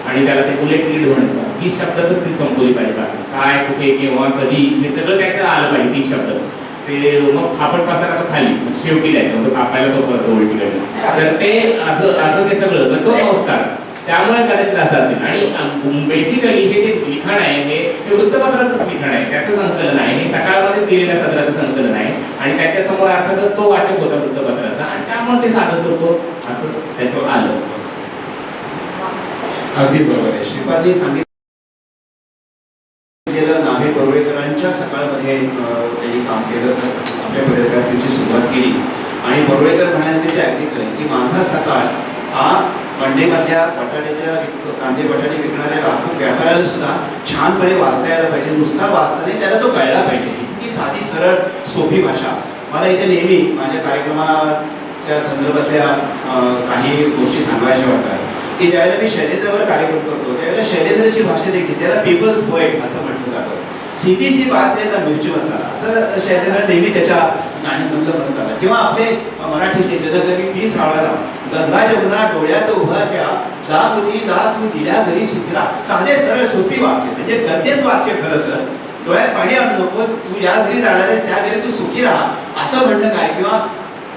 आणि त्याला ते बुलेट लीड म्हणायचं, 30 शब्दातच ती संपवली पाहिजे बातमी, काय कुठे केव्हा कधी हे सगळं त्याचं आलं पाहिजे 30 शब्दात. ते मग फापट पसारा तो खाली शेवटी लिहायचं, तो कापायला सोपं होतं उलटी करायला. तर ते असं ते सगळं, तर तो संस्कार त्यामुळे कदाचित असं असेल. आणि बेसिकली हे जे लिखाण आहे हे वृत्तपत्राचं लिखाण आहे, त्याचं संकलन आहे, हे सकाळमध्येच दिलेल्या सदराचं संकलन आहे. आणि त्याच्यासमोर अर्थातच तो वाचक होता वृत्तपत्राचा, आणि त्यामुळे ते साधं सोपं असं त्याच्यावर आलं. अगदी बरोबर आहे. श्रीपादनी सांगितलेलं नामे परुळेकरांच्या सकाळमध्ये त्यांनी काम केलं, तर आपल्या पत्रकारितेची सुरुवात केली. आणि परुळेकर म्हणायचे ते अगदी खरे की माझा सकाळ हा मंडीमधल्या कांदे बटाटे विकणाऱ्या लाखो व्यापाऱ्याला सुद्धा छानपणे वाचता यायला पाहिजे, नुसता वाचता नाही, त्याला तो कळला पाहिजे. इतकी साधी सरळ सोपी भाषा. मला इथे नेहमी माझ्या कार्यक्रमाच्या संदर्भातल्या काही गोष्टी सांगायच्या वाटतात की ज्यावेळेला मी शैलेंद्रवर कार्यक्रम करतो त्यावेळेला शैलेंद्रची भाषा देखील त्याला पीपल्स पोएट असं म्हटलं जातं. सीधी सी बात आहे ना मिरची मसाला, असं शैलेंद्र नेहमी त्याच्या गाण्यांमधलं म्हणत आलं. किंवा आपले मराठीतले जनकवी पी सावळाराम, गंगा जमुना डोळ्यात उभा क्या, जा मुली जा तू दिल्या घरी सुखरा. साधे सरळ सोपी वाक्य, म्हणजे गद्यच वाक्य खरं तर. डोळ्यात पाणी आणू नकोस, तू ज्या घरी जाणार आहे त्या घरी तू सुखी राहा, असं म्हणणं काय. किंवा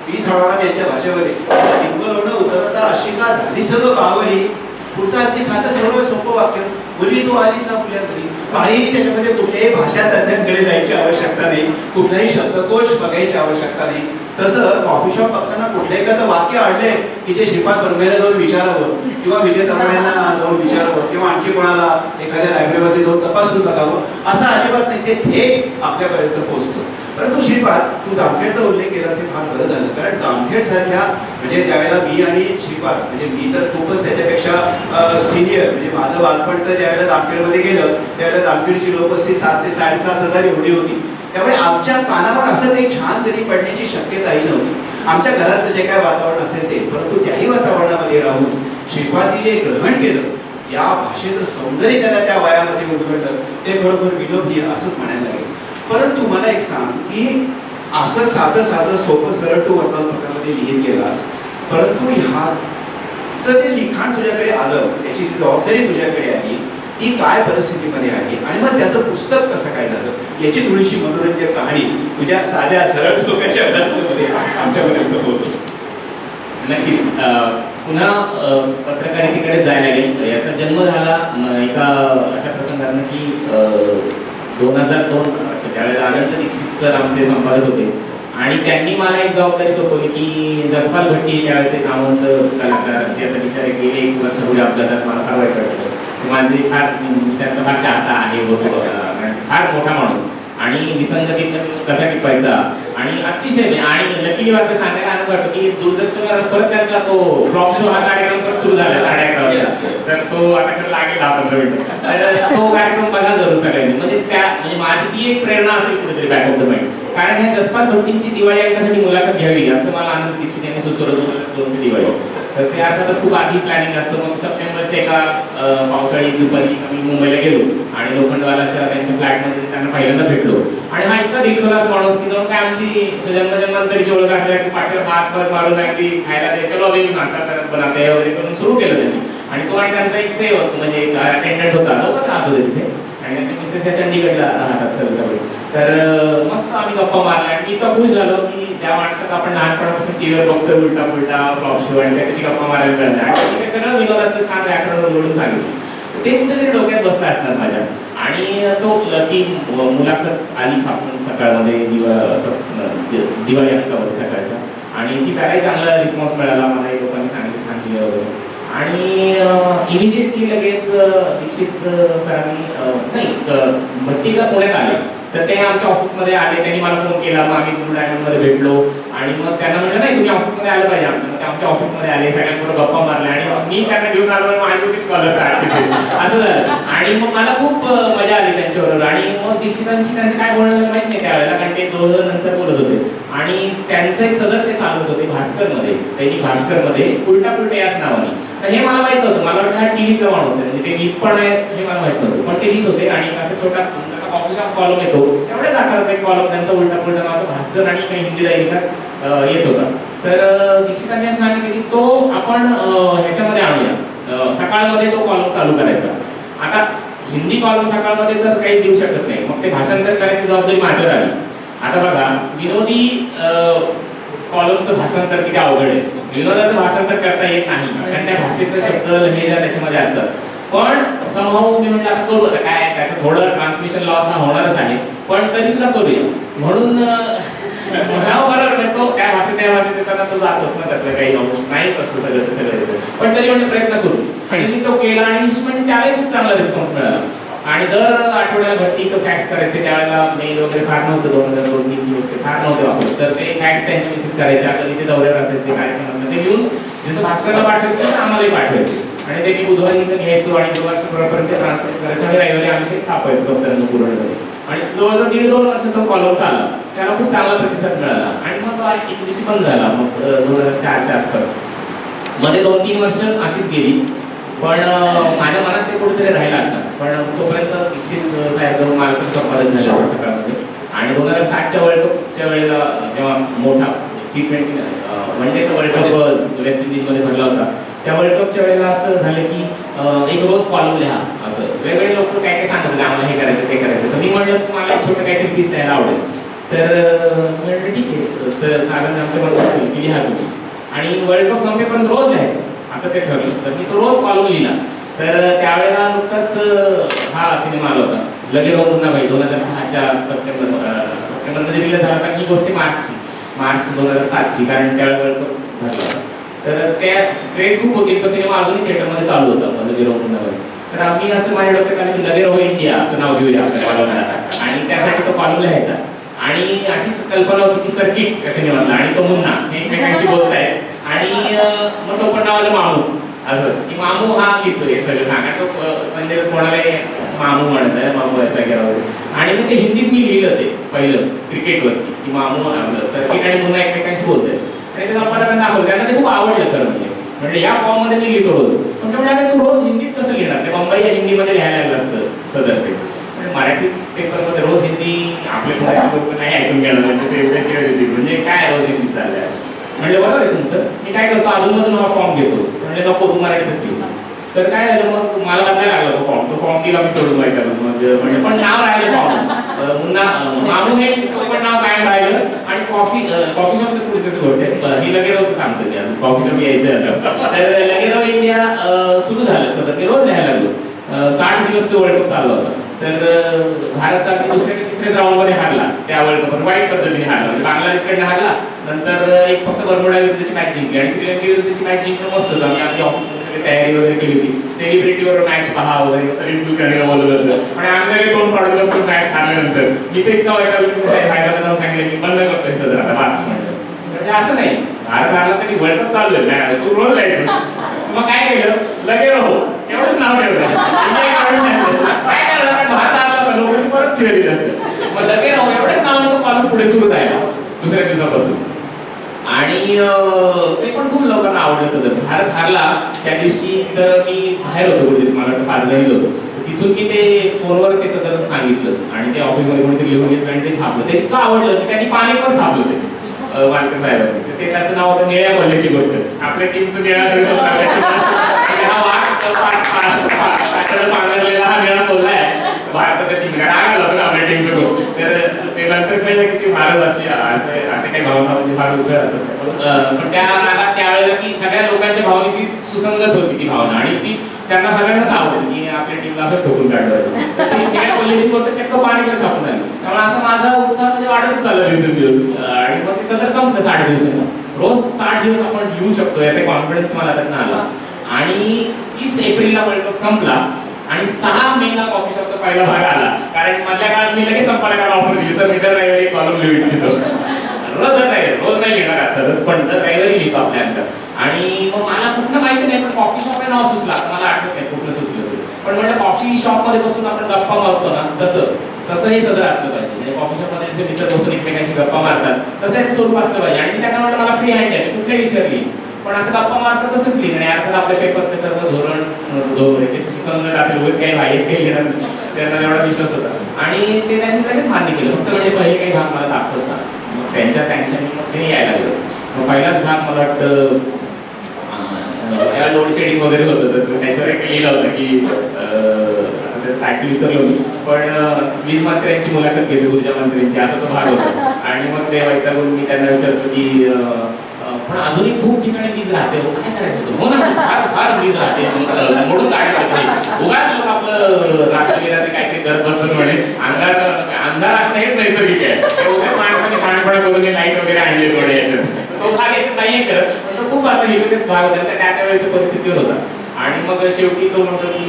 पी सावळाराम यांच्या भाषेमध्ये पिंपळवणं उतरता अशी का झाली सर्व बावळी. पुढचं अगदी साधं सर्व सोपं वाक्य, मुली तू आलीस आपल्या घरी. काहीही त्याच्यामध्ये कुठल्याही भाषा तज्ञांकडे जायची आवश्यकता नाही, कुठलाही शब्दकोश बघायची आवश्यकता नाही. तसं कॉफी शॉप बघताना कुठलं एखादं वाक्य आणले की जे श्रीपाद बनवेला जाऊन विचारावं, किंवा विजय तरुणांना जाऊन विचारावं, किंवा आणखी कोणाला एखाद्या लायब्ररीमध्ये जाऊन तपासून बघावं, असं अजिबात नाही. ते थेट आपल्यापर्यंत पोहोचतो. परंतु श्रीपाद, तू जामखेडचा उल्लेख केला असेल फार बरं झालं, कारण जामखेड सारख्या म्हणजे त्यावेळेला मी आणि श्रीपाद, म्हणजे मी तर खूपच त्याच्यापेक्षा सिनियर, म्हणजे माझं बालपण तर ज्यावेळेला जामखेडमध्ये गेलं त्यावेळेला जामखेडची लोकवस्ती 7,000 ते 7,500 एवढी होती. त्यामुळे आमच्या कानावर असं काही छान तरी पडण्याची शक्यताही नव्हती. आमच्या घरातलं जे काय वातावरण असेल ते, परंतु त्याही वातावरणामध्ये राहून श्रीपादनी जे ग्रहण केलं, या भाषेचं सौंदर्य त्याला त्या वयामध्ये उलगडलं, ते खरोखर विलोभनीय असंच म्हणायला लागेल. परंतु मला एक सांग की असं साधं सोपं सरळ तू वर्तमानपत्रामध्ये लिहित गेलास, परंतु ह्याचं जे लिखाण तुझ्याकडे आलं, त्याची जी जबाबदारी तुझ्याकडे आली, ती काय परिस्थितीमध्ये आली, आणि मग त्याचं पुस्तक कसं काय झालं, याची थोडीशी मनोरंजक कहाणी तुझ्या साध्या सरळ सोप्या शब्दांमध्ये आमच्यापर्यंत पोहोचव. नक्कीच. पुन्हा पत्रकारितेकडे जायला लागेल. याचा जन्म झाला एका अशा प्रसंगानं की 2002 त्यावेळेला अनंत दीक्षित सर आमचे संपादक होते, आणि त्यांनी मला एक जबाबदारी सोपवली की जसपाल भट्टी त्यावेळेचे नामवंत कलाकार, ते आता बिचारे गेले 1 वर्षापूर्वी अपघातात, मला फार वाईट वाटतं. माझे त्यांचा फार चाहता आहे, फार मोठा माणूस, आणि विसंगतीत कसा टिपायचा, आणि अतिशय. आणि लकीली वाटतं सांगायला आनंद वाटतो की दूरदर्शनवर परत त्यांचा तो फ्लॉप शो हा कार्यक्रम परत सुरू झाला 11:30 वाजता, तर तो आता लागेल 10-15 मिनिटं. तर तो कार्यक्रम बघा जरूर सगळ्यांनी. म्हणजे माझी ती एक प्रेरणा असेल कुठेतरी बॅक ऑफ द माइंड. कारण ह्या जसपाल भट्टींची दिवाळी ऐकण्यासाठी मुलाखत घ्यावी असं मला आनंद दीक्षित यांनी सुचवलं 2002 दिवाळी. तर ते अर्थातच खूप आधी प्लॅनिंग असतं. मग सप्टेंबरच्या एका पावसाळी दुपारी आम्ही मुंबईला गेलो आणि लोखंडवालाच्या त्यांच्या फ्लॅटमध्ये त्यांना पहिल्यांदा भेटलो. आणि हा इतका दिलखुलास माणूस की जाऊन काय आमची जन्मजन्मांतरीची ओळख असल्या की पाठीवर हात मारून अगदी खायला ते चलो अभि नाश्ता करत बनाते वगैरे करून सुरू केलं त्यांनी. आणि तो आणि त्यांचा एक सेवक म्हणजे एक अटेंडंट होता, लोकच राहत होते तिथे आणि त्यांच्या मिसेस या चंदीगडला राहतात सगळीकडे. तर मस्त आम्ही गप्पा मारल्या आणि इतका खुश झालो की ज्या माणसात आपण लहानपणापासून टीव्हीवर बघतो उलटा पुलटा फ्लॉप शो आणि त्याच्याशी गप्पा मारायला मिळाल्या आणि ते सगळं विनोदाचं छान व्याकरण जोडून सांगितलं. ते कुठेतरी डोक्यात बसलं असणार माझ्या. आणि तो की मुलाखत आली छापून सकाळमध्ये दिवाळी अंकामध्ये सकाळच्या आणि ती त्यालाही चांगला रिस्पॉन्स मिळाला. मला लोकांनी सांगितलं छान दिलं वगैरे. आणि इमिजिएटली लगेच दीक्षित सरांनी नाही भट्टीला पुण्यात आले. तर ते आमच्या ऑफिसमध्ये आले, त्यांनी मला फोन केला. मग आम्ही ब्लू डायमंडमध्ये भेटलो आणि मग त्यांना म्हटलं नाही तुम्ही ऑफिसमध्ये आलं पाहिजे आमच्या. मग ते आमच्या ऑफिसमध्ये आले, सगळ्यांबरोबर गप्पा मारल्या आणि मी त्यांना घेऊन आलो आणि माझी कॉलर असं झालं. आणि मग मला खूप मजा आली त्यांच्याबरोबर. आणि मग दीक्षितांशी त्यांचं काय बोलणं माहित नाही त्यावेळेला, कारण ते 2 नंतर बोलत होते. आणि त्यांचं एक सतत ते चालवत होते भास्करमध्ये, दैनिक भास्करमध्ये उलटा पुलटा याच नावाने. तर हे मला माहित नव्हतं. मला वाटतं हा टीव्हीतला माणूस आहे, म्हणजे ते लिहित पण आहे हे मला माहित नव्हतं. पण ते लिहित होते आणि असं छोटा जसा कॉफी शॉप कॉलम येतो तेवढ्याच आकाराचा एक कॉलम त्यांचा उलटा पुलटा नावाचा भास्कर आणि काही हिंदी दैनिकात येत होता. तर दीक्षितांनी असं सांगितलं की तो आपण ह्याच्यामध्ये आणूया, सकाळमध्ये तो कॉलम चालू करायचा. आता हिंदी कॉलम सकाळमध्ये तर काही देऊ शकत नाही, मग ते भाषांतर करायची जबाबदारी माझ्यावर आली. आता बघा विनोदी कॉलमचं भाषांतर किती अवघड आहे. विनोदाचं भाषांतर करता येत नाही कारण त्या भाषेचं शब्द हे ज्या त्याच्यामध्ये असतात. पण समहाऊ मी म्हटलं आता करू, आता काय त्याचं थोडं ट्रान्समिशन लॉस हा होणारच आहे, पण तरी सुद्धा करूया म्हणून बरोबर तो त्या भाषेत येताना तो जातोच ना, त्यातलं काही अंश नाहीच असतं सगळं. पण तरी म्हणजे प्रयत्न करू आणि मी तो केला आणि विशेष म्हणजे त्यालाही खूप चांगला रिस्पॉन्स मिळाला. आणि दर आठवड्याला भट्टीचं फॅक्स करायचे, त्यावेळेला मेल वगैरे फार नव्हतं, 2002 फार नव्हते वापरत. तर ते फॅक्स त्यांच्या मिसेस करायच्या, कधी ते दौऱ्यावर असायचे कार्यक्रमांना ते घेऊन जसं भास्करला पाठवायचं तसं आम्हालाही पाठवायचे. आणि ते मी बुधवारी इथं घ्यायचो आणि गुरुवार शुक्रवारपर्यंत ट्रान्सलेट करायचं आणि रविवारी आम्ही ते छापायचो सप्ताहांत पुरवण्यामध्ये. आणि जवळजवळ 1.5-2 वर्ष तो कॉलम चालला, त्याला खूप चांगला प्रतिसाद मिळाला. आणि मग तो आज एक दिवशी बंद झाला मग 2004च्या आसपास. मध्ये 2-3 वर्ष अशीच गेली. पण माझ्या मनात ते कुठेतरी राहायला लागलं. पण तोपर्यंत दीक्षित साहेब मालक संपादक झाले होते सकाळमध्ये. आणि 2007च्या वर्ल्ड कपच्या वेळेला जेव्हा मोठा T20 वनडेचा वर्ल्ड कप वेस्ट इंडिजमध्ये भरला होता, त्या वर्ल्ड कपच्या वेळेला असं झालं की एक रोज कॉलम लिहा, असं वेगवेगळे लोक काय काय सांगत होते आम्हाला हे करायचं ते करायचं. तर मी म्हटलं मला एक छोटं काहीतरी पीस लिहायला आवडेल. तर म्हटलं ठीक आहे. तर साधारण आमच्या बरोबर की लिहा तुम्ही आणि वर्ल्ड कप संपेपर्यंत रोज लिहायचं असं ते ठरलं. तर मी तो रोज कॉलम लिहिला. तर त्यावेळेला नुकताच हा सिनेमा आला होता लगे राहू पुन्हा भाई 2006च्या सप्टेंबरमध्ये दिला झाला होता. ही गोष्ट मार्च 2007ची, कारण त्यावेळेला वर्ल्ड कप भरला होता. तर त्या क्रेज खूप होती. तो सिनेमा अजूनही थिएटरमध्ये चालू होता लगे राहू पुन्हा भाई. तर आम्ही असं माझ्या डोक्यात आलं की लगे राहू इंडिया असं नाव घेऊया आपल्याला आणि त्यासाठी तो कॉलम लिहायचा. आणि अशीच कल्पना होती की सर्किट त्या सिनेमातला आणि तो मुन्ना हे एकमेकांशी बोलताय. आणि मग तो पण नाव आलं मामू, असं की मामू हा लिहितोय सगळं सांगा. तो संजय कोणाला मामू म्हणत आहे, मामू याचा गेला वगैरे. आणि मग ते हिंदीत मी लिहिलं ते पहिलं क्रिकेटवरती की मामू सर्किट आणि मुन्ना एकमेकांशी बोलतोय. आणि ते कल्पना दाखवलं, त्यांना ते खूप आवडलं खरं म्हणजे या फॉर्ममध्ये मी लिहितो रोज. पण ते म्हणजे तू रोज हिंदीत कसं लिहिणार, ते मुंबई या हिंदीमध्ये लिहायला लागलं असतं सदर ते. मराठी पेपरमध्ये रोज हिंदी आपले लोक नाही ऐकून घेणार म्हणजे ते एवढ्या शिवाय होती म्हणजे काय रोज हिंदी चाललंय. म्हणजे बरोबर आहे तुमचं. मी काय करतो अजूनमधून हा फॉर्म घेतो म्हणजे नको तू मराठीतच घेऊ. तर काय झालं मग मला बदलायला लागला तो फॉर्म. तो फॉर्म दिला मी सोडून वाईट म्हणजे पण नाव राहिलं फॉर्म मुन्ना मामू हे पण नाव कायम राहिलं. आणि कॉफी शॉपचं पुढचं गोष्ट आहे ही लगेरावचं सांगतो ते कॉफी शॉप यायचं असं. तर लगेराव इंडिया सुरू झालं सगळं ते रोज लिहायला लागलो. 60 दिवस तो वर्ल्ड कप चालला होता. तर भारत दुसऱ्या तिसऱ्याच राऊंडमध्ये हारला त्या वर्ल्ड कप वाईट पद्धतीने हारला. म्हणजे बांगलादेशकडनं हारला, नंतर एक फक्त बरमुडा विरुद्धची मॅच जिंकली आणि श्रीलंके विरुद्धची मॅच जिंकणं मस्त होतं. आम्ही आपली ऑफिसमध्ये तयारी वगैरे केली होती, सेलिब्रिटीवर मॅच पहा वगैरे सगळी दुकाने बोलत होतं. आणि आम्ही सगळे तोंड पाडत असतो मॅच हारल्यानंतर. मी तर इतका वाईट फायदा जाऊन सांगितलं की बंद करतोय सदर आता वास म्हटलं. म्हणजे असं नाही भारत हारला तरी वर्ल्ड कप चालू आहे तू रोज लिहायचं. मग काय केलं लगे राहू एवढंच नाव ठेवलं. काय करणार भारत हारला लोकांनी परत शिवाय दिलं असतं. मग लगे राहू एवढंच नावाने तो कॉलम पुढे सुरू राहिला दुसऱ्या दिवसापासून. आणि ते पण खूप लोकांना आवडलं सदर. भारत हारला त्या दिवशी तर मी बाहेर होतो कुठे, मला वाटतं पाचगणीला होतो. तिथून मी ते फोनवर ते सदर सांगितलं आणि ते ऑफिसमध्ये कोणीतरी लिहून घेतलं आणि ते छापलं. ते इतकं आवडलं की त्यांनी पाण्यावर छापलं ते वाडकर साहेबांनी. तर ते त्याचं नाव होतं निळ्या कोल्ह्याची गोष्ट. आपल्या टीमचं निळा पांघरलेला हा निळा कोल्हा आहे भारताच्या टीम आला होता आपल्या टीमचं गोष्ट. तर ते नंतर कळलं की ती भारत असे असे काही भावना म्हणजे फार उघड असतात. पण त्या नादात त्यावेळेला की सगळ्या लोकांच्या भावनेची सुसंगत होती ती भावना आणि ती त्यांना सगळ्यांनाच आवडली की आपल्या टीमला असं ठोकून काढलं. त्या कोल्ह्याची गोष्ट चक्क पाणीकडे छापून आली. त्यामुळे असं माझा उत्साह म्हणजे वाढतच चालला दिवसेंदिवस. आणि मग ते सगळं संपलं 60 दिवसांना. रोज 60 दिवस आपण येऊ शकतो याचा कॉन्फिडन्स मला त्यातनं आला. आणि 30 एप्रिलला वर्ल्ड कप संपला आणि 6 मेला कॉफी शॉपचा पहिला भाग आला. कारण मधल्या काळात मी लगेच संपादकाला ऑफर दिली, सर मी दर रविवारी कॉलम लिहू इच्छितो. रोज नाही लिहिणार अर्थातच, पण दर रविवारी लिहितो आपल्यानंतर. आणि मग मला कुठलं माहिती नाही, पण कॉफी शॉप हे नाव सुचला, मला आठवत नाही कुठलं सुचलं ते. पण म्हणजे कॉफी शॉपमध्ये बसून आपण गप्पा मारतो ना, तसं हे सदर असलं पाहिजे. म्हणजे कॉफी शॉपमध्ये जसे मित्र बसून एकमेकांशी गप्पा मारतात तसं याचं स्वरूप असलं पाहिजे. आणि मी त्यांना म्हटलं मला फ्री हँड आहे, कुठल्याही विषयावर लिही, पण असं गप्पा मारतात तसंच लिहिलं. आणि अर्थात आपल्या पेपरचे सर्व धोरण सुसंगत असेल, उगाच काही बाहेर काही घेणार त्यांना एवढा विश्वास होता. आणि ते त्यांनी लगेच मान्य केलं. फक्त म्हणजे पहिले काही भाग मला दाखवत ना, मग त्यांच्या सँक्शननी मग ते यायला लागलं. मग पहिलाच भाग मला वाटतं त्याला लोड शेडिंग वगैरे होतं, तर त्याच्यावर एक लिहिलं होतं की फॅक्टरी विसरलो मी, पण वीज मंत्र्यांची मुलाखत घेतली, ऊर्जा मंत्र्यांची, असा तो भाग होता. आणि मग ते वैतागून मी त्यांना विचारतो की पण अजूनही खूप ठिकाणी वीज राहते, काय करायचं? हो ना, फार वीज राहते, मोडून काढायचं. उगाच लोक आपलं रात्री काहीतरी करत बसतात म्हणे. अंधार असणं हेच नैसर्गिक आहे. उगाच माणसाने शहाणपणा करून लाईट वगैरे आणले म्हणे याच्यात. तो भाग याच्यात नाहीये करत, पण तो खूप असं हिरवेच भाग होता त्या वेळेच्या परिस्थितीवर होता. आणि मग शेवटी तो म्हणतो की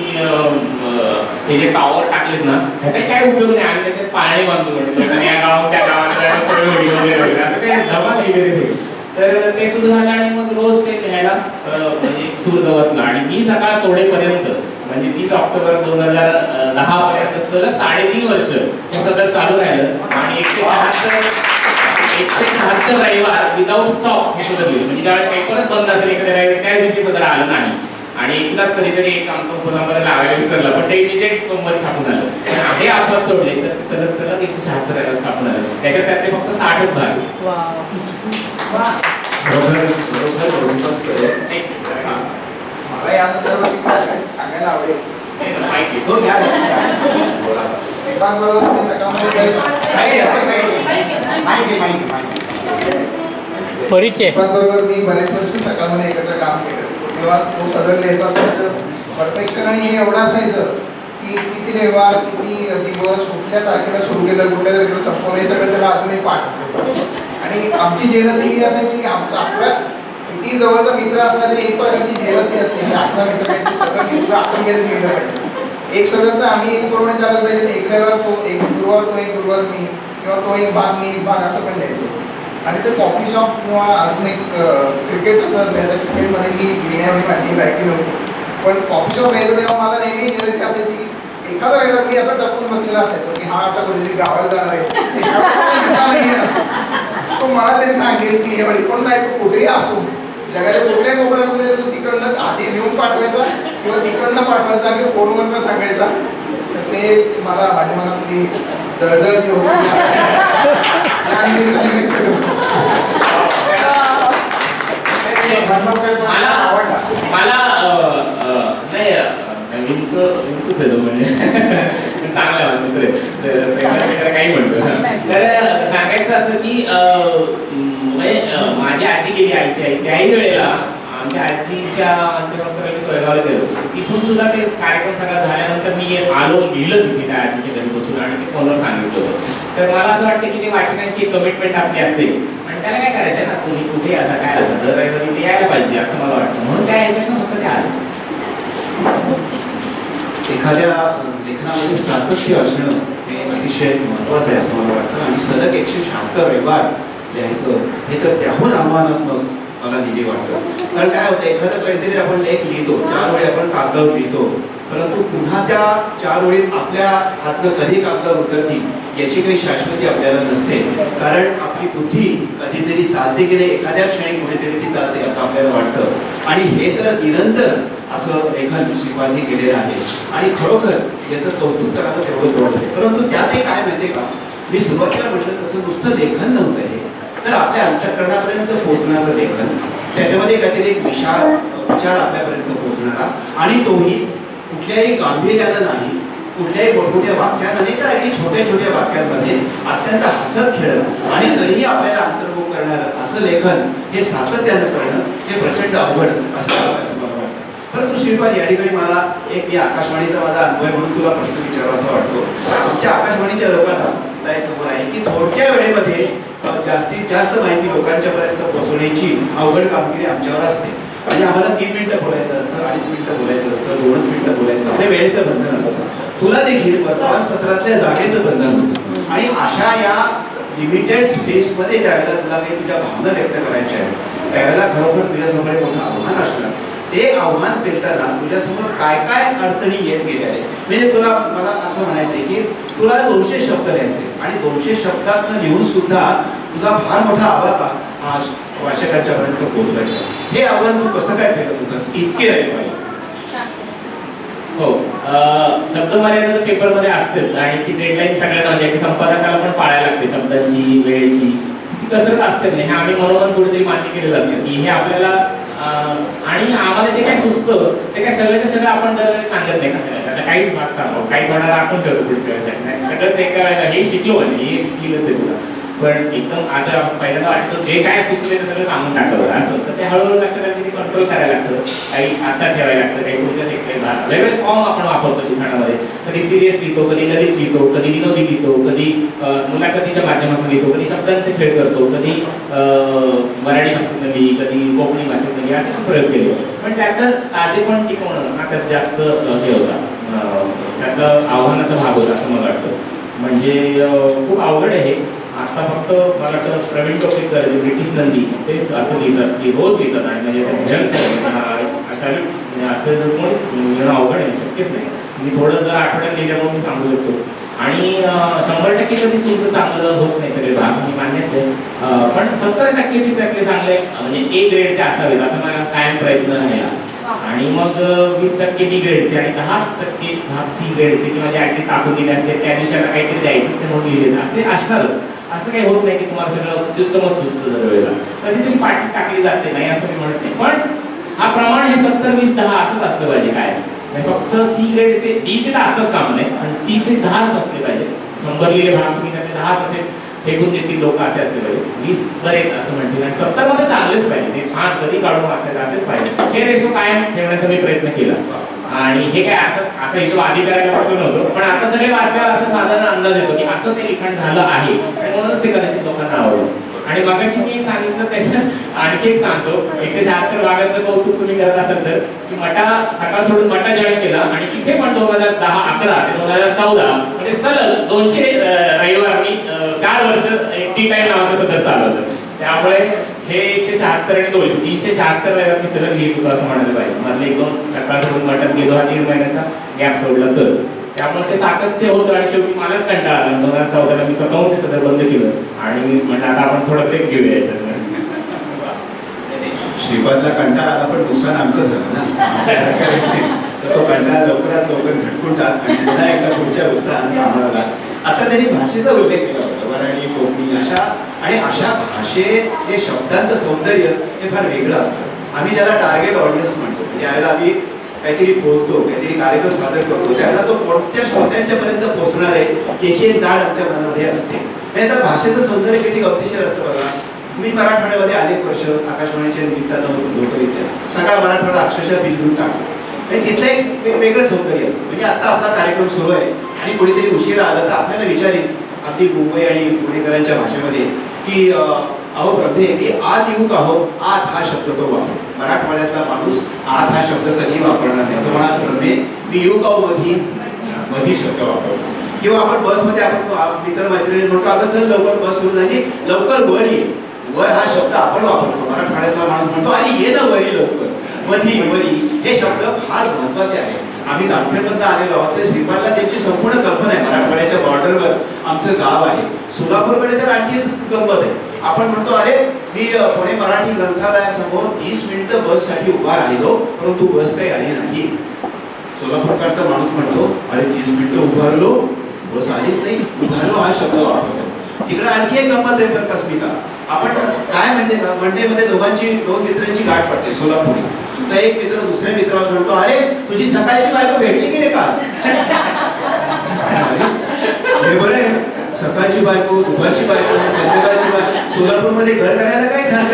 हे जे टॉवर टाकलेत ना, ह्याचा काही उपयोग नाही, आणि त्याच्यात पाणी बांधतो म्हणजे या गावात त्या गावात सगळं वगैरे असं काही धमाल लिहिलेली. तर ते सुरू झालं आणि मग रोज ते लिहायला म्हणजे सूर बसला. आणि मी सकाळ सोडेपर्यंत म्हणजे 30 ऑक्टोबर 2010 पर्यंत सलग 3.5 वर्ष हे सतत चालू राहिलं. आणि 176 रविवार विदाऊट स्टॉप हे सुद्धा लिहिलं. म्हणजे ज्यावेळेस पेपरच बंद असेल एखाद्या रविवारी त्या दिवशी सदर आलं नाही. आणि एकदाच कधीतरी एक आमचा उपनंबर लावायला विसरला, पण ते इमिजिएट सोमवारी छापून आलं. हे अपवाद सोडले तर सलग 176 रविवार छापून आलं. त्याच्यात त्यातले फक्त 60च भाग. मला यानंतर सांगायला आवडेल. परिचय बरोबर मी बरेच वर्ष सकाळमध्ये एकत्र काम केलं. तेव्हा तो सदर लिहायचा असं परफेक्शन आणि हे एवढं असायचं की किती रविवार, किती दिवस, कुठल्या तारखेला सुरू केलं, कुठल्या तारखेला संपवलं, हे सगळं त्याला अजूनही पाठ असायचं. आणि आमची जेलसी ही असायची की आपल्या किती जवळचा मित्र असणारी एक प्रकारची जेलसी असते की आपला मित्र काही सगळं मित्र आपण गेलं गेलं पाहिजे. एक सदर तर आम्ही एक प्रमाणे त्याला पाहिजे, एक रविवार तो, एक गुरुवार मी, किंवा तो एक भाग मी, एक भाग असं पण द्यायचो. आणि ते कॉफी शॉप किंवा अजून एक क्रिकेटचं सर द्यायचं. क्रिकेटमध्ये मी घेण्यामध्ये माझी लायकी नव्हती, पण कॉफी शॉप घ्यायचं तेव्हा मला नेहमी जेलसी असायची की एखादा रविवार मी असं टपकून बसलेला असायचो की हा आता कुठेतरी गावाला जाणार आहे. तो मला तरी सांगेल की हे पण नाही, तो कुठेही असो, जगाच्या कुठल्याही कोपऱ्यामध्ये तो तिकडनं आधी लिहून पाठवायचा किंवा तिकडनं पाठवायचा किंवा फोनवरनं सांगायचा. तर ते मला माझ्या मनातली जळजळ जी होती मला नाही विंचूच देतो म्हणजे चांगला काही म्हणतो. तर सांगायचं असं की म्हणजे माझी आजी गेली आईची आई, त्याही वेळेला आमच्या आजीच्या अंत्यसंस्काराला सोयगावला गेलो. तिथून सुद्धा ते कार्यक्रम सगळा झाल्यानंतर मी आलो, लिहिलं तिथे त्या आजीच्या घरी बसून आणि ते फोनवर सांगितलं होतं. तर मला असं वाटतं की ते वाचनाची एक कमिटमेंट आपली असते आणि त्याला काय करायचं ना, तुम्ही कुठे असा काय असं दर रविवारी ते यायला पाहिजे असं मला वाटतं. म्हणून त्या ह्याच्यातून फक्त ते आलं. एखाद्या लेखनामध्ये सातत्य असणं हे अतिशय महत्त्वाचं आहे असं मला वाटतं. आणि सलग 176 रविवार लिहायचं हे तर त्याहून आव्हानात्मक मला नेहमी वाटतं. कारण काय होतं, एखादं काहीतरी आपण लेख लिहितो, 4 वेळी आपण कागदावर लिहितो, परंतु पुन्हा त्या 4 ओळीत आपल्या हातनं कधी कागदावर उतरतील याची काही शाश्वती आपल्याला नसते, कारण आपली बुद्धी कधीतरी चालते गेले, एखाद्या क्षणी कुठेतरी ती चालते असं आपल्याला वाटतं. आणि हे तर निरंतर असं लेखन श्रीपादने केलेलं आहे आणि खरोखर याचं कौतुक करायला तेवढं जोड आहे. परंतु त्यातही काय माहिती का, मी सुरुवातीला म्हटलं तसं नुसतं लेखन नव्हतं हे, तर आपल्या अंतःकरणापर्यंत पोहोचणारं लेखन, त्याच्यामध्ये काहीतरी एक विचार आपल्यापर्यंत पोहोचणारा, आणि तोही कुठल्याही गांभीर्यानं नाही, कुठल्याही मोठमोठ्या वाक्यानं नाही, तर अगदी छोट्या छोट्या वाक्यांमध्ये अत्यंत हसत खेळत आणि तरीही आपल्याला अंतर्मुख करणारं असं लेखन हे सातत्यानं करणं हे प्रचंड अवघड असं मला वाटतं. परंतु श्रीपाद, या ठिकाणी मला एक, मी आकाशवाणीचा माझा अनुभव म्हणून तुला प्रश्न विचारावा असं वाटतो. आमच्या आकाशवाणीच्या लोकांना समोर आहे की थोडक्या वेळेमध्ये जास्तीत जास्त माहिती लोकांच्या पर्यंत पोहोचवण्याची अवघड कामगिरी आमच्यावर असते. म्हणजे आम्हाला 3 मिनिटं बोलायचं असतं, 2.5 मिनिटं बोलायचं असतं, 2 मिनिटं बोलायचं असतं, वेळेचं बंधन असतं. तुला देखील वर्तमानपत्रातल्या जागेचं बंधन होतं. आणि अशा या लिमिटेड स्पेसमध्ये ज्यावेळेला तुला काही तुझ्या भावना व्यक्त करायच्या आहेत, त्यावेळेला खरोखर तुझ्यासमोर एक मोठं आव्हान असणार. ते आव्हान पेलताना तुझ्यासमोर काय काय अडचणी येत गेल्या आहेत. म्हणजे तुला, मला असं म्हणायचंय की तुला 200 शब्द लिहायचे आणि 200 शब्दातनं लिहून सुद्धा तुला फार मोठा आवाज हा वाचकांच्या पर्यंत पोहोचवायचा. हे आव्हान तू कसं काय पेलत होतास इतके राहील पाहिजे? हो, शब्दमर्यादा तर पेपरमध्ये असतेच आणि ती डेडलाईन सगळ्यांना म्हणजे की संपादकाला पण पाळायला लागते शब्दांची, वेळेची. ती कसरत असते नाही, हे आम्ही मनोमन कुठेतरी मान्य केलेलं असतं की हे आपल्याला, आणि आम्हाला जे काही सुचतं ते काय सगळं सगळं आपण दरवेळी सांगत नाही का, सगळ्यात काहीच भाग सांगतो, काही कोणाला आपण ठेवतो पुढच्या वेळेला सगळंच एका वेळेला हे शिकलो म्हणजे हे एक स्किलच आहे तुला. पण एकदम आता पहिल्यांदा वाटतं जे काय सुचले ते सगळं सांगून टाकावं असं, तर ते हळूहळू लक्षात आलं की कंट्रोल करायला लागतं, काही आता ठेवायला लागतं, काही पुढच्या सेक्टरला वेगवेगळे फॉर्म आपण वापरतो लिखाणामध्ये. कधी सिरियस लिहितो, कधी ललित लिहितो, कधी विनोदी लिहितो, कधी मुलाखतीच्या माध्यमातून लिहितो, कधी शब्दांचे खेळ करतो, कधी मराठी भाषेतून लिही, कधी कोकणी भाषेतून लिही, असे पण प्रयोग केले. पण त्यातलं ताजेपण टिकवणं हा त्यात जास्त हे होता, त्यातलं आव्हानाचा भाग होता असं मला वाटतं. म्हणजे खूप अवघड आहे. आता फक्त मला वाटतं प्रवीण टोकेकर जे ब्रिटिश नंदी तेच असं लिहितात की रोज लिहितात आणि म्हणजे असं जर कोणीच लिहिणं अवघड आहे, शक्यच नाही. मी थोडं जर आठवड्यात लिहिल्यामुळे मी सांगू शकतो. आणि 100% कधीच तुमचं चांगलं होत नाही सगळे भाग, मी मान्यच आहे. पण 70% त्यातले चांगले म्हणजे A ग्रेडचे असावेत असं मला कायम प्रयत्न राहिला. आणि मग 20% B ग्रेडचे आणि 10% C ग्रेडचे किंवा जे आधी टाकून दिले असते त्या दिवसाला काहीतरी द्यायचंच म्हणून लिहिले असे असणारच. असं काही होत नाही की तुम्हाला सगळं उत्तमच सुचतं दरवेळेला, कधीतरी पाठी टाकली जाते नाही असं मी म्हणत नाही. पण हा प्रमाण हे 70-20-10 असंच असलं पाहिजे. काय फक्त C ग्रेडचे, D चे तर असतंच काम नाही, पण C चे 10च असले पाहिजे. 100 लिहिले भाग तुम्ही त्याचे 10च असेल फेकून देतील लोक असे असले पाहिजे. 20 बरेच असं म्हणतील आणि 70 मध्ये चांगलेच पाहिजे, ते छान कधी काढून वाचायला असेच पाहिजे. हे रेशो कायम ठेवण्याचा मी प्रयत्न केला. आणि हे काय आता असं हिशोब आधी करायला वाटलं नव्हतं, पण आता सगळे वाचल्यावर असं साधारण अंदाज येतो की असं ते लिखाण झालं आहे आणि म्हणूनच ते कदाचित लोकांना आवडलं. आणि मगाशी मी सांगितलं त्याच्यात आणखी एक सांगतो, 176 भागाचं कौतुक तुम्ही करत असाल तर की मटा सकाळ सोडून मटा जॉईन केला आणि इथे पण 2010-11 ते 2014 म्हणजे सलग 200 रविवार मी 4 वर्ष एक टी टाइम नावाचं सदर चालवतं. त्यामुळे हे 176 आणि 200 376 रविवार मी सलग लिहित होतो असं म्हणायला पाहिजे. मधले 1-2 सकाळ सोडून मटत गेलो आणि 1.5 महिन्याचा गॅप सोडला तर त्यामुळे ते सातत्य होतं आणि शेवटी मलाच कंटाळा आला. 2014 मी स्वतःहून ते सदर बंद केलं आणि म्हटलं आता आपण थोडं ब्रेक घेऊया याच्यात. श्रीपादला कंटाळा आला पण नुकसान आमचं झालं ना, तर तो कंटाळा लवकरात लवकर झटकून टाक आणि पुन्हा एकदा पुढच्या उत्साहाने आम्हाला. आता त्यांनी भाषेचा उल्लेख केला होता, मराठी, कोकणी अशा, आणि अशा भाषेचे शब्दांचं सौंदर्य हे फार वेगळं असतं. आम्ही ज्याला टार्गेट ऑडियन्स म्हणतो, ज्यावेळेला आम्ही काहीतरी बोलतो, काहीतरी कार्यक्रम सादर करतो, त्यावेळेला तो कोणत्या श्रोत्यांच्या पर्यंत पोहोचणार आहे याची एक जाण आमच्या मनामध्ये असते. आणि आता भाषेचं सौंदर्य किती गमतीशीर असतं बघा. मी मराठवाड्यामध्ये अनेक वर्ष आकाशवाणीच्या निमित्तानं नोकरीच्या सगळा मराठवाडा अक्षरशः बिलगुन टाकतो. आणि तिथलं एक वेगळं सौंदर्य असतं. म्हणजे आता आपला कार्यक्रम सुरू आहे आणि कोणीतरी उशिरा आला तर आपल्याला विचारेल अगदी मुंबई आणि पुणेकरांच्या भाषेमध्ये की अहो प्रभे मी आत येऊ का हो, आत हा शब्द तो वापरतो. मराठवाड्यातला माणूस आत हा शब्द कधी वापरणार नाही. तो म्हणा प्रभे मी येऊ का हो मधी, मधी शब्द वापरतो. किंवा आपण बसमध्ये आपण मित्र मैत्रिणी म्हणतो अगं चल लवकर बस सुरू झाली, लवकर वर ये. वर हा शब्द आपण वापरतो. मराठवाड्यातला माणूस म्हणतो आणि ये ना वरी लवकर, मधी वरी हे शब्द फार महत्वाचे आहेत. आम्ही जामखेडमधून आलेलो आहोत तर श्रीपादला त्यांची संपूर्ण कल्पना आहे. मराठवाड्याच्या बॉर्डरवर आमचं गाव आहे. सोलापूरकडे तर आणखी गंमत आहे. आपण म्हणतो अरे मी पुणे मराठी ग्रंथालयासमोर 30 मिनिटं बससाठी उभा राहिलो परंतु बस काही आली नाही. सोलापूरकडचा माणूस म्हणतो अरे 30 मिनिटं उभारलो बस आलीच नाही. उभारलो हा शब्द वापरतो. तिकडे आणखी एक गंमत आहे बरं का स्मिता. आपण काय म्हणते का मंडेमध्ये दोन मित्रांची गाठ पडते सोलापुरी. तर एक मित्र दुसऱ्या मित्राला म्हणतो अरे तुझी सकाळची बायको भेटली की नाही काल. हे बरं आहे. सकाळची बायको दुपारची बायको संध्याकाळची बायको सोलापूरमध्ये घर करायला काय झालं.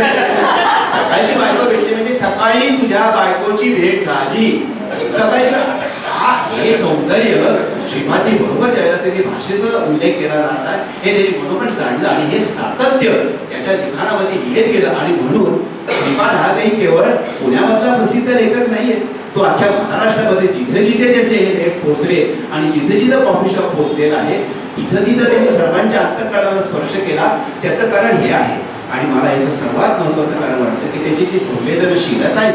सकाळची बायको भेटली म्हणजे सकाळी तुझ्या बायकोची भेट झाली. सकाळची हे सौंदर्य श्रीपादी बरोबर ज्यावेळेला त्यांनी भाषेचा उल्लेख केला आहे हे त्यांनी मनोमन जाणलं आणि हे सातत्य त्याच्या लिखाणामध्ये येत गेलं. आणि म्हणून श्रीपाद हा काही केवळ पुण्यामधला प्रसिद्ध लेखक नाहीये. तो अख्ख्या महाराष्ट्रामध्ये जिथे जिथे त्याचे हे लेख पोहोचले आणि जिथे जिथे कॉफी शॉप पोहोचलेला आहे तिथं तिथं त्यांनी सर्वांच्या अंतःकरणाला स्पर्श केला. त्याचं कारण हे आहे. आणि मला याचं सर्वात महत्त्वाचं कारण वाटतं की त्याची जी संवेदनशीलता आहे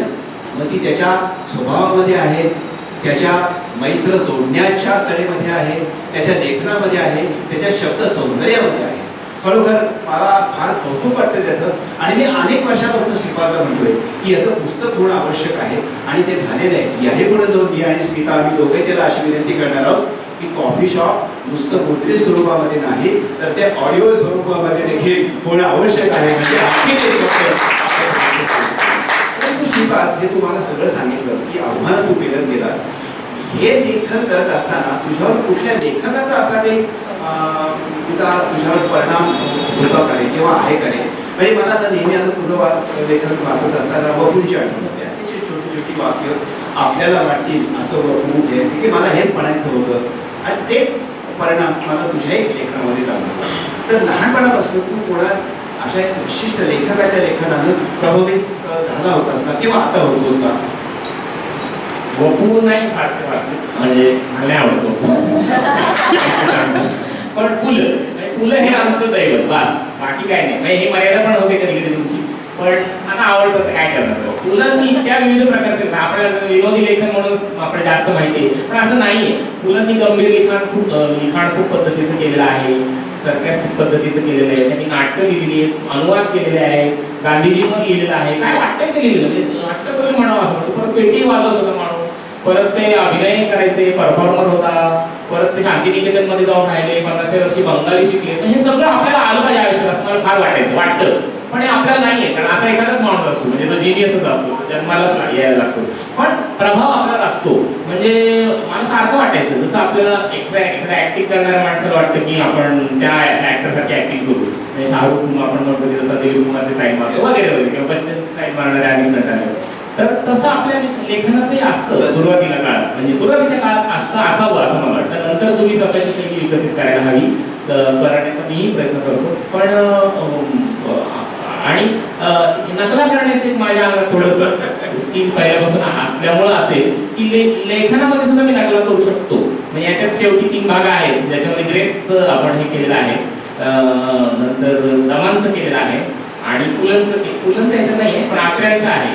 मग ती त्याच्या स्वभावामध्ये आहे, त्याच्या मैत्र जोडण्याच्या कलेमध्ये आहे, त्याच्या लेखनामध्ये आहे, त्याच्या शब्द सौंदर्यामध्ये आहे. खरोखर मला फार कौतुक वाटतं त्याचं. आणि मी अनेक वर्षापासून श्रीपादला म्हणतोय की याचं पुस्तक होणं आवश्यक आहे आणि ते झालेलं आहे. याही पुढे जाऊन मी आणि स्मिता आम्ही दोघे त्याला अशी विनंती करणार आहोत की कॉफी शॉप नुसतं मुद्रित स्वरूपामध्ये नाही तर ते ऑडिओ स्वरूपामध्ये देखील होणं आवश्यक आहे. म्हणजे श्रीपाद हे तुम्हाला सगळं सांगितलं की आव्हान तू पेलत गेलास. हे लेखन करत असताना तुझ्यावर कुठल्या लेखकाचा असा काही तुझ्यावर परिणाम होता का रे किंवा आहे का रे. म्हणजे मला आता नेहमी आता तुझं लेखन वाचत असताना वपूंची आठवण होते. अतिशय छोटी छोटी वाक्य आपल्याला वाटतील असं वपू घ्यायचं की मला हेच म्हणायचं होतं आणि तेच परिणाम मला तुझ्याही लेखनामध्ये जाणवला. तर लहानपणापासून तू कोणा अशा एक विशिष्ट लेखकाच्या लेखनानं प्रभावित झाला होतास का किंवा आता होतोस का. वपू नाही फारसे वाचले म्हणजे मला आवडतो पण पुलं हे आमचं दैवत बस बाकी काय नाही. म्हणजे ही मर्यादा पण होते कधी कधी तुमची पण मला आवडतं तर काय करणार. पुलंनी इतक्या विविध प्रकारचे आपल्याला विनोदी लेखन म्हणून आपण जास्त माहिती आहे पण असं नाहीये. पुलंनी गंभीर लिखाण खूप पद्धतीचं केलेलं आहे, सरकास्टिक पद्धतीचं केलेलं आहे, त्यांनी नाटकं लिहिलेली आहेत, अनुवाद केलेले आहे, गांधीजींवर लिहिलेलं आहे, काय वाटतंय ते लिहिलेलं म्हणजे नाटक करून म्हणावं असं म्हणतो. परत पेटी वाजवत होता माणूस, परत ते अभिनय करायचे, परफॉर्मर होता, परत ते शांतिनिकेतन मध्ये जाऊन राहिले, 50व्या वर्षी बंगाली शिकले. हे सगळं आपल्याला आलं पाहिजे आयुष्यात असं मला फार वाटतं पण हे आपल्याला नाहीये कारण असा एखादाच माणूस असतो म्हणजे तो जिनियसच असतो जन्मालाच यायला लागतो पण प्रभाव आपल्याला असतो. म्हणजे मला सारखं वाटायचं जसं आपल्याला एखादा ऍक्टिंग करणाऱ्या माणसाला वाटतं की आपण त्या ऍक्टरसाठी ऍक्टिंग करू. म्हणजे शाहरुख आपण म्हणतो की जसं दिलीप कुमारची स्टाईल मारतो वगैरे वगैरे किंवा बच्चनची स्टाईल मारणाऱ्या अनेक नटांना. तर तसं आपल्या लेखनाचंही असतं सुरुवातीला काळात म्हणजे सुरुवातीच्या काळात असतं असावं असं मला वाटतं. नंतर तुम्ही स्वतःची शैली विकसित करायला हवी करण्याचा मीही प्रयत्न करतो पण आणि नकला करण्याचे माझ्या अंगात थोडंसं स्किल पहिल्यापासून असल्यामुळं असेल की लेखनामध्ये सुद्धा मी नकला करू शकतो. म्हणजे याच्यात शेवटी 3 भाग आहेत ज्याच्यामध्ये ग्रेस आपण हे केलेलं आहे, नंतर दमांचं केलेलं आहे आणि पुलंचं याच्यात नाही आहे पण आकड्यांचं आहे.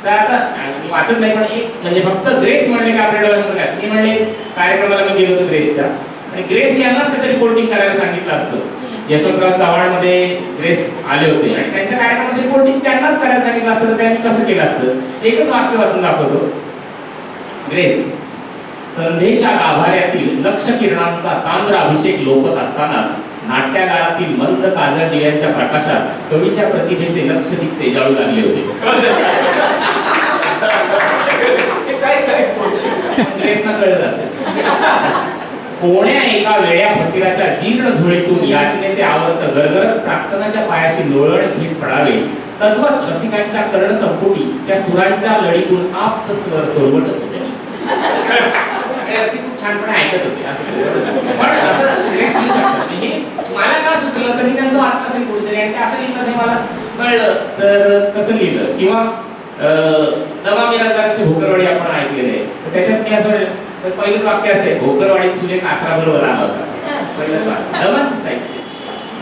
तर आता मी वाचत नाही पण एक म्हणजे फक्त ग्रेस म्हणले की आपल्या डोळ्यात मी म्हणले कार्यक्रमाला मी गेलो होतो ग्रेसच्या आणि ग्रेस यांनाच त्याचं रिपोर्टिंग करायला सांगितलं असतं. यशवंतराव चव्हाणमध्ये ग्रेस आले होते आणि त्यांच्या कार्यक्रमाचं रिपोर्टिंग त्यांनाच करायला सांगितलं असतं तर त्यांनी कसं केलं असतं. एकच वाक्य वाचून दाखवतो. ग्रेस संध्येच्या गाभाऱ्यातील लक्ष किरणांचा सांद्र अभिषेक लोकत असतानाच नाट्यागारातील मंद काजळ दिव्यांच्या प्रकाशात कवीच्या प्रतिभेचे लक्ष दिसते जाळू लागले होते. ग्रेसना कळत असेल. कोण्या एका वेड्या फकीराच्या जीर्ण धुळीतून याचनेचे आवर्त गरगरत प्रार्थनाच्या पायाशी लोळण घेत पडावे तद्वत रसिकांच्या कर्ण संपुटी त्या सुरांच्या लढीतून आप्त स्वर सोलवटत होते. खूप छानपणे ऐकत होते पण असं ग्रेस लिहू शकतात. म्हणजे मला का सुचलं तर मी त्यांचं वाचलं असेल कुठेतरी आणि ते असं लिहिलं हे मला कळलं तर कसं लिहिलं. किंवा दमा मिराजदारांची भोकरवाडी आपण ऐकलेले आहे तर त्याच्यात मी असं तर पहिलंच वाक्य असेल भोकरवाडीत सुले कासराबरोबर आला होता. पहिलंच वाक्य दमाची स्टाईल.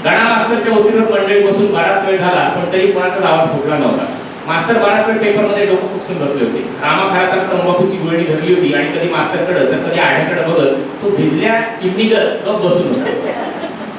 गणा मास्तरच्या ओसीवर मंडळी बसून बराच वेळ झाला पण तरी कोणाचाच आवाज फुटला नव्हता. मास्तर बराच वेळ पेपरमध्ये डोकं पुसून बसले होते. रामा खरा तर तंबाखूची गुळणी धरली होती आणि कधी मास्तरकडे तर कधी आढ्याकडे बघत तो भिजल्या चिमणीगत गप बसून होता.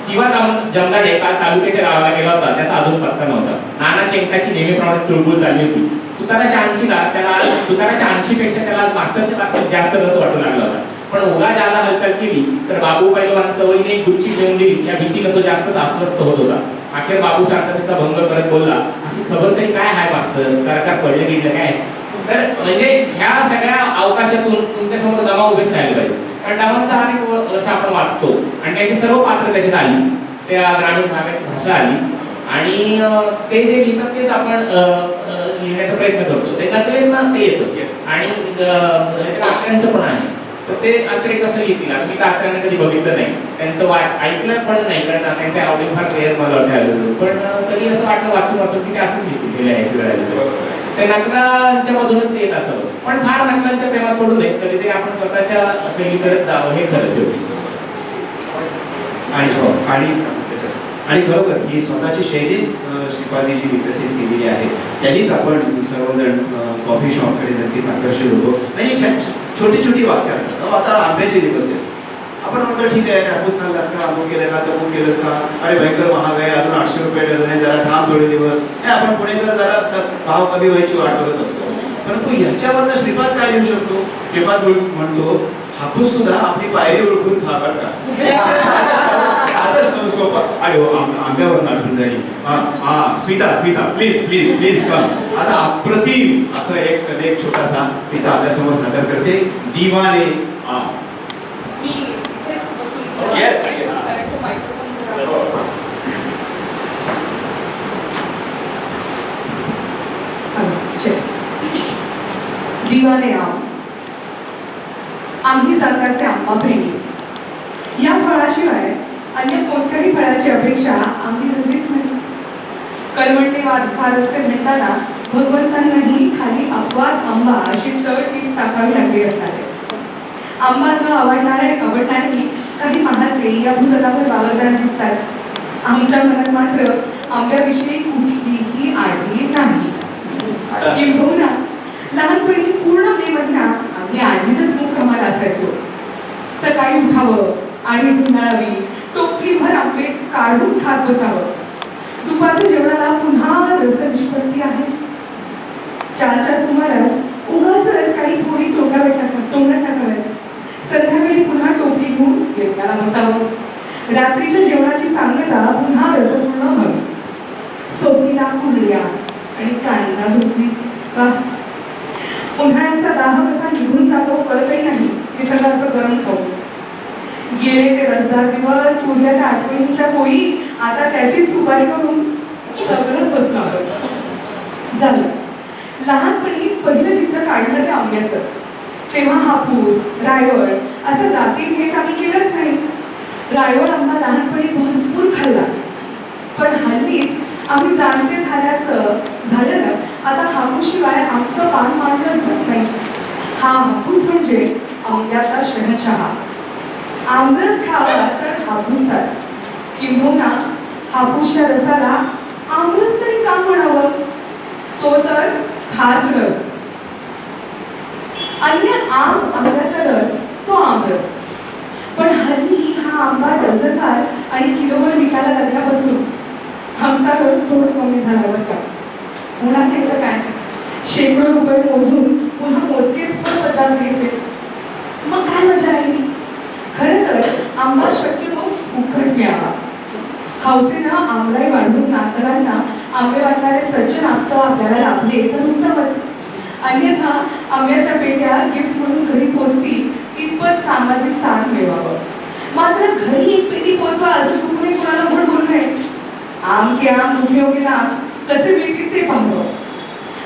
शिवा जमदाडे काल तालुक्याच्या गावाला गेला होता, त्याचा अजून पत्ता नव्हता. नाना चेंकाची नेहमीप्रमाणे चुळबुळ चालली होती. सुताराच्या 80 पेक्षा त्याला आज मास्तरच्या बाबतीत जास्त रस वाटू लागला होता. पण उगा ज्याला हालचाल केली तर बाबू पैलवान सवयीने गुच्ची घेऊन दिली या भीतीनं तो जास्तच अस्वस्थ होत होता. अखेर बाबू शांततेचा भंग करत बोलला, अशी खबर तरी काय आहे मास्तर, सरकार पडलं गेलं काय? तर म्हणजे ह्या सगळ्या अवकाशातून तुमच्यासमोर दमा उभेच राहिले पाहिजे. कारण डावांचा अनेक वर्ष आपण वाचतो आणि त्याची सर्व पात्र त्याच्यात आली, त्या ग्रामीण भागाची भाषा आली आणि ते जे लिहितात तेच आपण लिहिण्याचा प्रयत्न करतो. ते नकलेंना ते येतं आणि आकड्यांचं पण आहे. तर ते आकडे कसं लिहितील, मी तर आकड्यांना कधी बघितलं नाही, त्यांचं ऐकलं पण नाही, कारण त्यांच्या आवडी फार क्लिअर मला वाटतं. पण कधी असं वाटलं वाचून की ते असंच लिहितील लिहायचं. ते नकलांच्या मधूनच ते येत असावं. पण फार नकलांच्या प्रेमात सोडू नये, कधीतरी आपण स्वतःच्या शैली करत जावं, हे खरं शेवटी. आणि बरोबर ही स्वतःची शैलीच श्रीपादने जी विकसित केलेली आहे, त्यांनीच आपण सर्वजण कॉफी शॉपकडे नक्कीच आकर्षित होतो. म्हणजे छोटी छोटी वाक्य असतात. आता आंब्याचे दिवस आहेत, आपण म्हणतो ठीक आहे, हापूस खाल्लास का, अमुक केलं का, तमुक केलंस का, अरे भयंकर महाग आहे, अजून 800 रुपये डझन आहे, जरा थांब थोडे दिवस. हे आपण पुणेकर जरा भाव कमी व्हायची वाट बघत असतो. परंतु ह्याच्यावरनं श्रीपाद काय लिहू शकतो? श्रीपाद म्हणतो, हापूस सुद्धा आपली पायरी ओळखून खाणार का. अरे हो, आंब्यावर आठवण झाली. Smita please please please come. आता अप्रतिम असं एक छोटासा स्मिता आपल्यासमोर सादर करते, दिवाने आम. दिवाने आम. आम्ही सरकारचे आंबा प्रेमी. या फळाशिवाय अन्य कोणत्याही फळाची अपेक्षा आम्ही धरलीच नाही. करवंटे वारस्ते मिळताना भगवंतांनाही खाली अपवाद आंबा अशी तळटीप टाकावी लागली असणार. आंबा न आवडणारे काही महात्मे या भूतलावर वावरताना दिसतात. आमच्या मनात मात्र आंब्याविषयी कुठलीही आढळी नाही. किंबहुना लहानपणी पूर्ण मे महिन्यात आम्ही आधीच मुक्कामाला असायचो. सकाळी उठावं आणि उन्हाळावी, टोपलीभर आंबे काढून खात बसावं. दुपारच्या जेवणाला पुन्हा रस निष्पत्ती आहेच. 4च्या सुमारास उगाच काही थोडी तोंडात टाकाव्यात. संध्याकाळी पुन्हा टोपली घेऊन जेवणाला बसावं. रात्रीच्या जेवणाची सांगता पुन्हा रसपूर्ण व्हावी. सोबतीला कुरड्या आणि कांदा भजी. उन्हाळ्याचा दाह कसा निघून जातो कळतही नाही. हे सगळं असं गरम खाऊ. गेले ते रसदार दिवस, उरल्या त्या आठवणींच्या होळी, आता त्याचीच सुपारी करून सगळं बसणार झालं. लहानपणी पहिलं चित्र काढलं ते आंब्याचंच. तेव्हा हापूस, रायवळ असं जातीभेद आम्ही केलंच नाही. रायवळ आंबा लहानपणी भरपूर खाल्ला. पण हल्लीच आम्ही जाणते झालं ना, आता हापूसशिवाय आमचं पान मांडलं जात नाही. हा हापूस म्हणजे आंब्याचा शहंशहा. आमरस खावा तर हापूसाच. किंबहुना हापूसच्या रसाला आमरस तरी का म्हणावं? तो तर खास रस. अन्य आंब्याचा रस तो आमरस. पण हल्ली हा आंबा डझनभर आणि किलोभर विकायला लागल्यापासून आमचा रस थोडं कमी झाला बरं का. होणार नाही तर काय, शेकडो रुपये मोजून पुन्हा मोजकेच पण पदार्थ घ्यायचे. मग काय मजा राहिली. खरं तर आंबा शक्यतो फुकट मिळावा. हौसेनं आंबराई वाढवून नातलांना आंबे वाटणारे सज्जन आत्ता आपल्याला लाभले तर उत्तमच. अन्यथा आंब्याच्या पेट्या गिफ्ट म्हणून घरी पोचतील इतपत सामाजिक स्थान मिळवावं. मात्र घरी एक पेटी पोचवा असं चुकूनही कुणाला पण बोलू नये. आम के आम उपयोगी नाम कसे मिळतील ते पाहावं.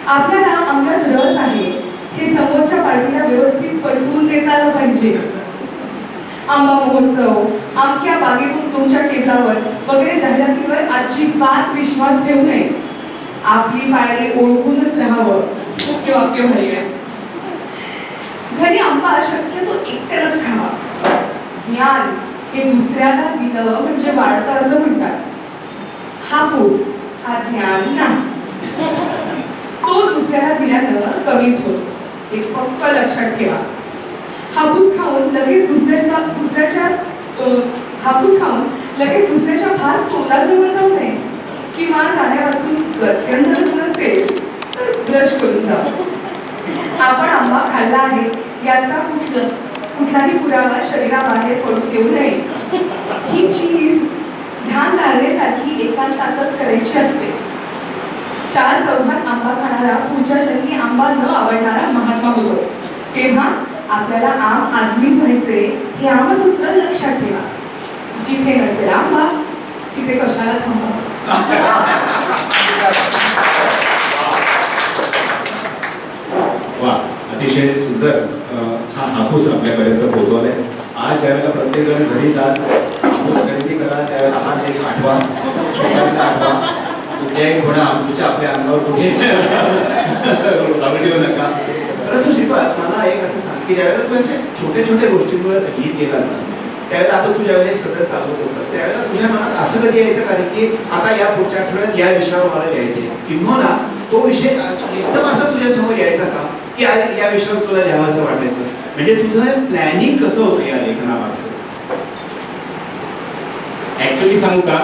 आपल्याला आंब्यात रस आहे हे समोरच्या पार्टीला व्यवस्थित पटवून देता आलं पाहिजे. आंबा महोत्सव, आमच्या बागेतून तुमच्या टेबलावर वगैरे जाहिरातीवर अजिबात विश्वास ठेवू नये. आपली पायरी ओळखूनच राहावं. मुख्य वाक्य भारी आहे. घरी आंबा शक्यतो एकट्यानंच खावा. ज्ञान हे दुसऱ्याला दिलं म्हणजे वाढतं असं म्हणतात. हापूस हा ज्ञान नाही, तो दुसऱ्याला दिल्यानं कमीच होतो, हे पक्क लक्षात ठेवा. हापूस खाऊन लगेच दुसऱ्याच्या फार तोंडाजवळ जाऊ नये, किंवा जाण्या वाचून गत्यंतरच नसेल तर ब्रश करून जाऊ. आपण आंबा खाल्ला आहे याचा कुठलाही पुरावा शरीराबाहेर पडू देऊ नये. ही चीज ध्यान धारणेसाठी एकांतातच करायची असते. 4 चौघात आंबा खाणारा पुढच्या जन्मी आंबा न आवडणारा महात्मा होतो. तेव्हा आपल्याला आम आदमीच व्हायचे हे आमसूत्र लक्षात ठेवा. जिथे नसेल आंबा तिथे कशाला थांबा. वा, अतिशय सुंदर हा हापूस आपल्यापर्यंत पोहोचवलाय. आज ज्यावेळेला प्रत्येक जण घरी जात हापूस खरेदी करा त्यावेळेला हा एक आठवा, स्वतःला आठवा. कुठल्याही कोणा हापूसच्या आपल्या अंगावर कुठे देऊ नका. परंतु श्रीपाद, मला एक असं सांग की ज्यावेळेला तू अशा छोट्या छोट्या गोष्टींवर लिहित गेला असता, त्यावेळेला आता तू ज्यावेळेला सगळं चालवत होतास त्यावेळेला तुझ्या मनात असं कधी यायचं का की आता या पुढच्या आठवड्यात या विषयावर मला लिहायचे, किंवा तो विषय एकदम असा तुझ्यासमोर यायचा का की या विषयावर तुला लिहावं असं वाटायचं? म्हणजे तुझं प्लॅनिंग कसं होतं या लेखनामागचं? ऍक्च्युली सांगू का,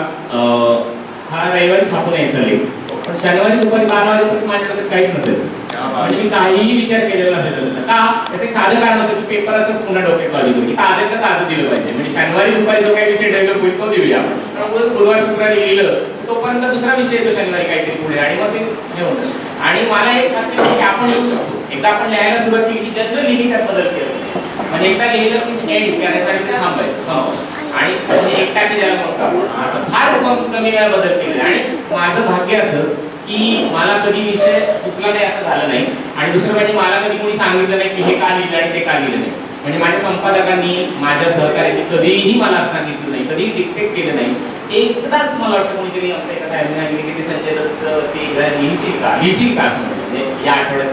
हा रविवारी छापून यायचा लेख, पण शनिवारी दुपारी 12 वाजेपर्यंत माझ्या डोक्यात काहीच नसायचं. म्हणजे मी काहीही विचार केलेला नसायचा. का? त्याचं एक साधं कारण होतं की पेपराचंच पुन्हा डोक्यात लॉजिक होती की ताजं दिलं पाहिजे. म्हणजे शनिवारी दुपारी जो काही विषय डेव्हलप होईल तो देऊया आपण. पण गुरुवार शुक्रवारी लिहिलं तोपर्यंत दुसरा विषय येतो शनिवारी काहीतरी पुढे, आणि मग ते हे होतं. आणि मला एक खात्री होती की आपण लिहू शकतो. एकदा आपण लिहायला सुरुवात केली की जनरल लिहिण्यात बदल केला. म्हणजे एकदा लिहिलं की एंड करायसाठी थांबायचं आणि एकटा की ज्याला म्हणतो असं फार कमी वेळा बदल केले. आणि माझं भाग्य असं की मला कधी विषय सुचला नाही असं झालं नाही. आणि दुसरं म्हणजे मला कधी कोणी सांगितलं नाही की हे का लिहिलं आणि ते का लिहिलं नाही. म्हणजे माझ्या संपादकांनी, माझ्या सहकार्यांनी कधीही मला सांगितलं नाही, कधीही डिक्टेट केलं नाही. एकदाच मला वाटतं कोणीतरी आमच्या एका साहेबांनी की संजय दत्तचं ते लिहिशील का असं म्हटलं, म्हणजे या आठवड्यात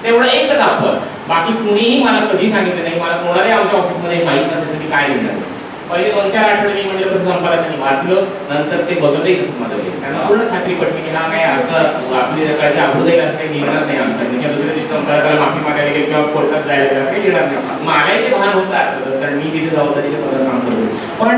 तेवढं एकच आपण. बाकी कुणीही मला कधी सांगितलं नाही. मला कोणालाही आमच्या ऑफिसमध्ये माहीत नसायचं की काय लिहिणार. पहिले 2-4 आठवडे मी म्हटलं कसं संपादकांनी वाचलं, नंतर ते बघतही कसं माझं घ्यायचं. त्यांना पूर्ण खात्री पडली की हा काय असं आपली सकाळची अभ्युदय असं काही लिहिणार नाही आमच्या, किंवा दुसऱ्या दिवशी संपादकाला माफी मागायला गेली किंवा कोर्टात जायला गेलं असं काही लिहिणार नाही. मलाही ते भान होतं अर्थातच, कारण मी तिथे जबाबदारीचे पदावर काम करतो. पण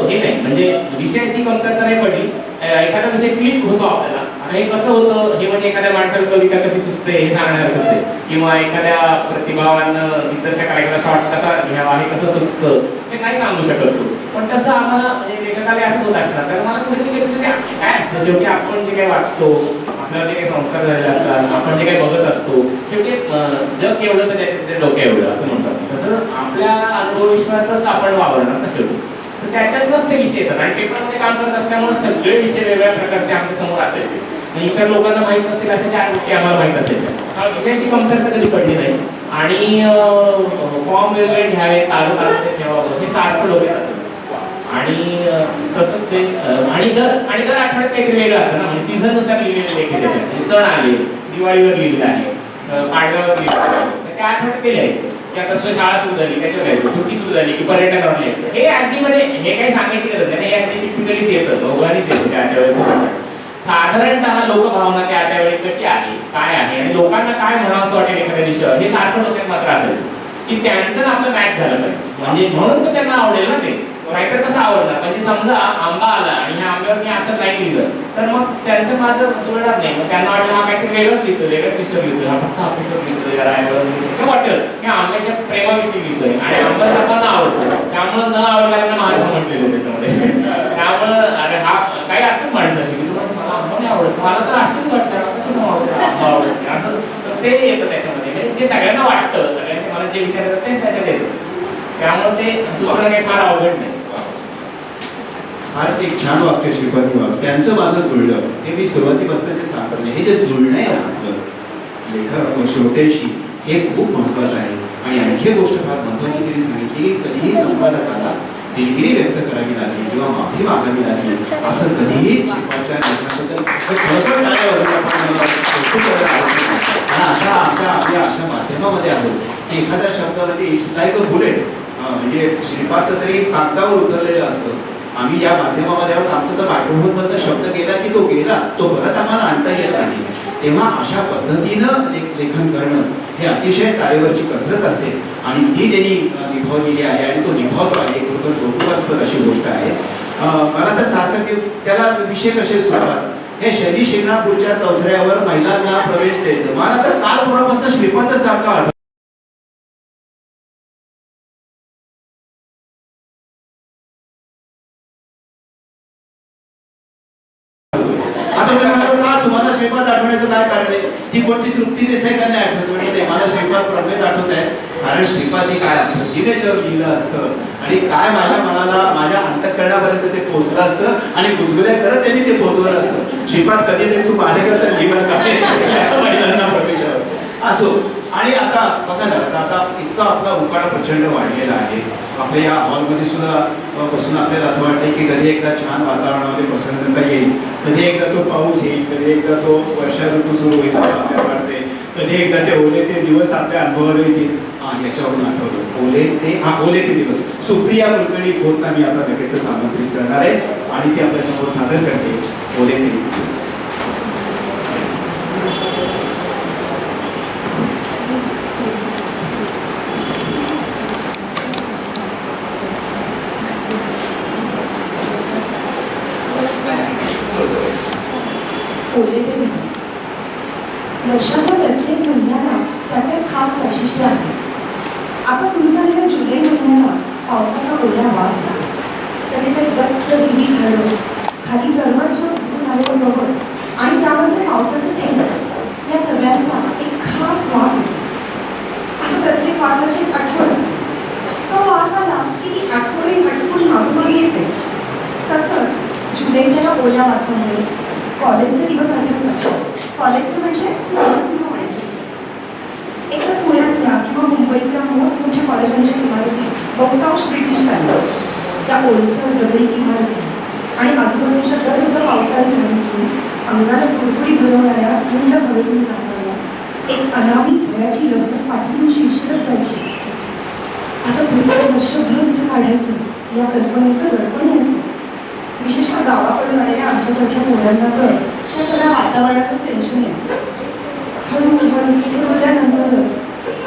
हे नाही, म्हणजे विषयाची कमतरता नाही पडली. एखादा विषय क्लिक होतो आपल्याला. आता हे कसं होतं हे म्हणजे एखाद्या माणसाला कविता कशी सुचते हे सांगण्यासारखंच आहे, किंवा एखाद्या प्रतिभावान दिग्दर्शकाला शॉट कसा घ्यावा हे कसं सुचतं हे नाही सांगू शकत तू. पण तसं आम्हाला म्हणजे लेखकाला असंच होत असणार. तर मला कुठेतरी काय असतं, शेवटी आपण जे काही वाचतो, आपल्याला जे काही संस्कार झालेले असतात, आपण जे काही बघत असतो, शेवटी जग केवढं तर त्याचे डोक्या एवढं असं म्हणतात. तसं आपल्या अनुभव विश्वातच आपण वावरणार ना शेवटी. तर त्याच्यातच ते विषय येतात. आणि पेपरमध्ये काम करत असल्यामुळे सगळे विषय वेगवेगळ्या प्रकारचे आमच्या समोर असायचे. इतर लोकांना माहीत नसेल अशा 4 गोष्टी आम्हाला माहीत असायच्या. विषयाची कमतरता कधी पडली नाही. आणि फॉर्म वेगवेगळे घ्यावे, ताजं ठेवावं हे सारखं डोक्यात असायचं. आणि तसंच ते आणि दर आठवड्यात काहीतरी वेगळं असतं ना. म्हणजे सीझननुसार लिहिलेले लेख त्याच्यात. सण आले, दिवाळीवर लिहिलेलं आहे, पाडव्यावर लिहिलेलं आहे, त्या आठवड्यात ते लिहायचं. की आता शाळा सुरू झाली त्याच्यावर लिहायचं, सुट्टी सुरू झाली की पर्यटनावर लिहायचं. हे अगदी म्हणजे हे काही सांगायची गरज नाही. हे अगदी टिपिकलीच येतं, दोघांनीच येतं त्या वेळेचं. साधारणतः लोकभावना त्या त्यावेळी कशी आहे, काय आहे, आणि लोकांना काय म्हणावं असं वाटेल एखाद्या विषयावर हे सारखं डोक्यात मात्र असायचं की त्यांचं आपलं मॅच झालं पाहिजे. म्हणजे म्हणून तर त्यांना आवडेल ना ते. नाहीतर कसं आवडणार. म्हणजे समजा आंबा आला आणि ह्या आंब्यावर मी असं नाही लिहिलं तर मग त्यांचं माझं जुळणार नाही. मग त्यांना वाटलं हा काहीतरी वेगळंच लिहितो, वेगळं विषय लिहितोय, हा फक्त ऑफिसवर लिहितोय, हे वाटेल की आंब्याच्या प्रेमाविषयी लिहितोय. आणि आंबा सर्वांना आवडतो, त्यामुळे न आवडल्यानं महात्मा म्हटलेलं त्याच्यामध्ये. त्यामुळं अरे हा काही असतं माणसाशी की तुम्हाला आंबा नाही आवडत, मला तर असंच वाटतं, असं कसं आवडतं आंबा आवडते असं ते येतं त्याच्यामध्ये. म्हणजे जे सगळ्यांना वाटतं, सगळ्यांच्या मनात जे विचार येतात तेच त्याच्यात येतं. त्यामुळे ते सुचणं काही फार अवघड नाही. फार एक छान वाक्य श्रीपती बाबा, त्यांचं माझं जुळलं. हे मी सुरुवातीपासून जे सांगितलं, हे जे जुळणं आहे ना आपलं लेखक श्रोत्यांशी, हे खूप महत्त्वाचं आहे. आणि आणखी गोष्ट फार महत्त्वाची त्यांनी सांगितली, कधीही संपादकाला दिलगिरी व्यक्त करावी लागली किंवा माफी मागावी लागली असं कधीही श्रीपादच्या लेखनाबद्दल आपल्या अशा माध्यमामध्ये आहोत की एखाद्या शब्दामध्ये इट्स लाईक अ बुलेट, म्हणजे श्रीपादचं तरी कागदावर उतरलेलं असतं. आम्ही या माध्यमामध्ये आहोत, आमचा तर मायक्रोफोनमधनं शब्द गेला की तो गेला, तो परत आम्हाला आणता येत नाही. तेव्हा अशा पद्धतीनं लेखन करणं हे अतिशय तारेवरची कसरत असते आणि ती त्यांनी निभावलेली आहे आणि तो निभावतो आहे. खूपच कौतुकास्पद अशी गोष्ट आहे. मला तर सारखं की त्याला विषय कसे सुरुवात हे शनी शिंगणापूरच्या चौथऱ्यावर महिलांना प्रवेश द्यायचं. मला तर काल परवापासून श्रीपंत सारखं आढळलं. आता तुम्हाला श्रीपाद आठवण्याचं काय कारण आहे? ती कोणती तृप्ती देसाई का नाही आठवत? म्हणजे मला श्रीपाद प्रमेत आठवत आहे. कारण श्रीपाद हे काय लिहिण्याच्यावर लिहिलं असतं आणि काय माझ्या मनाला माझ्या अंतःकरणापर्यंत ते पोहोचलं असतं आणि गुदगुल्या करत त्यांनी ते पोहोचवलं असतं. श्रीपाद कधीतरी तू माझ्याकडे लिहिलं का महिलांना प्रवेशावर असो. आणि आता बघा ना, आता इतका आपला उकाडा प्रचंड वाढलेला आहे. आपल्या या हॉलमध्ये सुद्धा बसून आपल्याला असं वाटतं की कधी एकदा छान वातावरणामध्ये प्रसन्नता येईल, कधी एकदा तो पाऊस येईल, कधी एकदा तो वर्षा ऋतू सुरू होईल आपल्याला वाटते, कधी एकदा ते ओले ते दिवस आपल्या अनुभवाला येतील. याच्यावरून आठवलं ओले ते दिवस. सुप्रिया कुलकर्णी खोतना मी आता लगेच आमंत्रित करणार आहे आणि ती आपल्यासमोर सादर करते ओले ते दिवस. ओले ते दिवस. वर्षाच्या प्रत्येक महिन्याला त्याचे खास वैशिष्ट्य आहे. आता सुरू झालेल्या जुलै महिन्याला पावसाचा ओला वास असतो. सगळीकडे गच्च हिरवी झाडं, खाली सर्वत्र उठून आलेलं गवत आणि त्यावरचे पावसाचे थेंब, या सगळ्यांचा एक खास वास होतो. आता प्रत्येक वासाची एक आठवण असते. तो वास आला की ती आठवणी हटकून मागोमागे येतेच. तसंच जुलैच्या या ओल्या वासामुळे कॉलेजचे दिवस आठवतात. कॉलेजचं म्हणजे सुरू व्हायचे दिवस. एकतर पुण्यातल्या किंवा मुंबईतल्या मोठमोठ्या कॉलेजांच्या इमारती बहुतांश ब्रिटिश काळात, त्या ओलसर दगडी इमारती आणि आजूबाजूच्या दर एका पावसाळी झाडीतून अंगाला कुडकुडी भरवणाऱ्या थंड हवेतून जाताना एक अनामी भयाची लहर पाठवून शिरशिरत जायची. आता पुढचं वर्षभर इथं काढायचं या कल्पनेचं दडपण यायचं. विशेषतः गावाकडून आलेल्या आमच्यासारख्या मुलांना तर या सगळ्या वातावरणाचंच टेन्शन यायचं. हळूहळू इथे बोलल्यानंतरच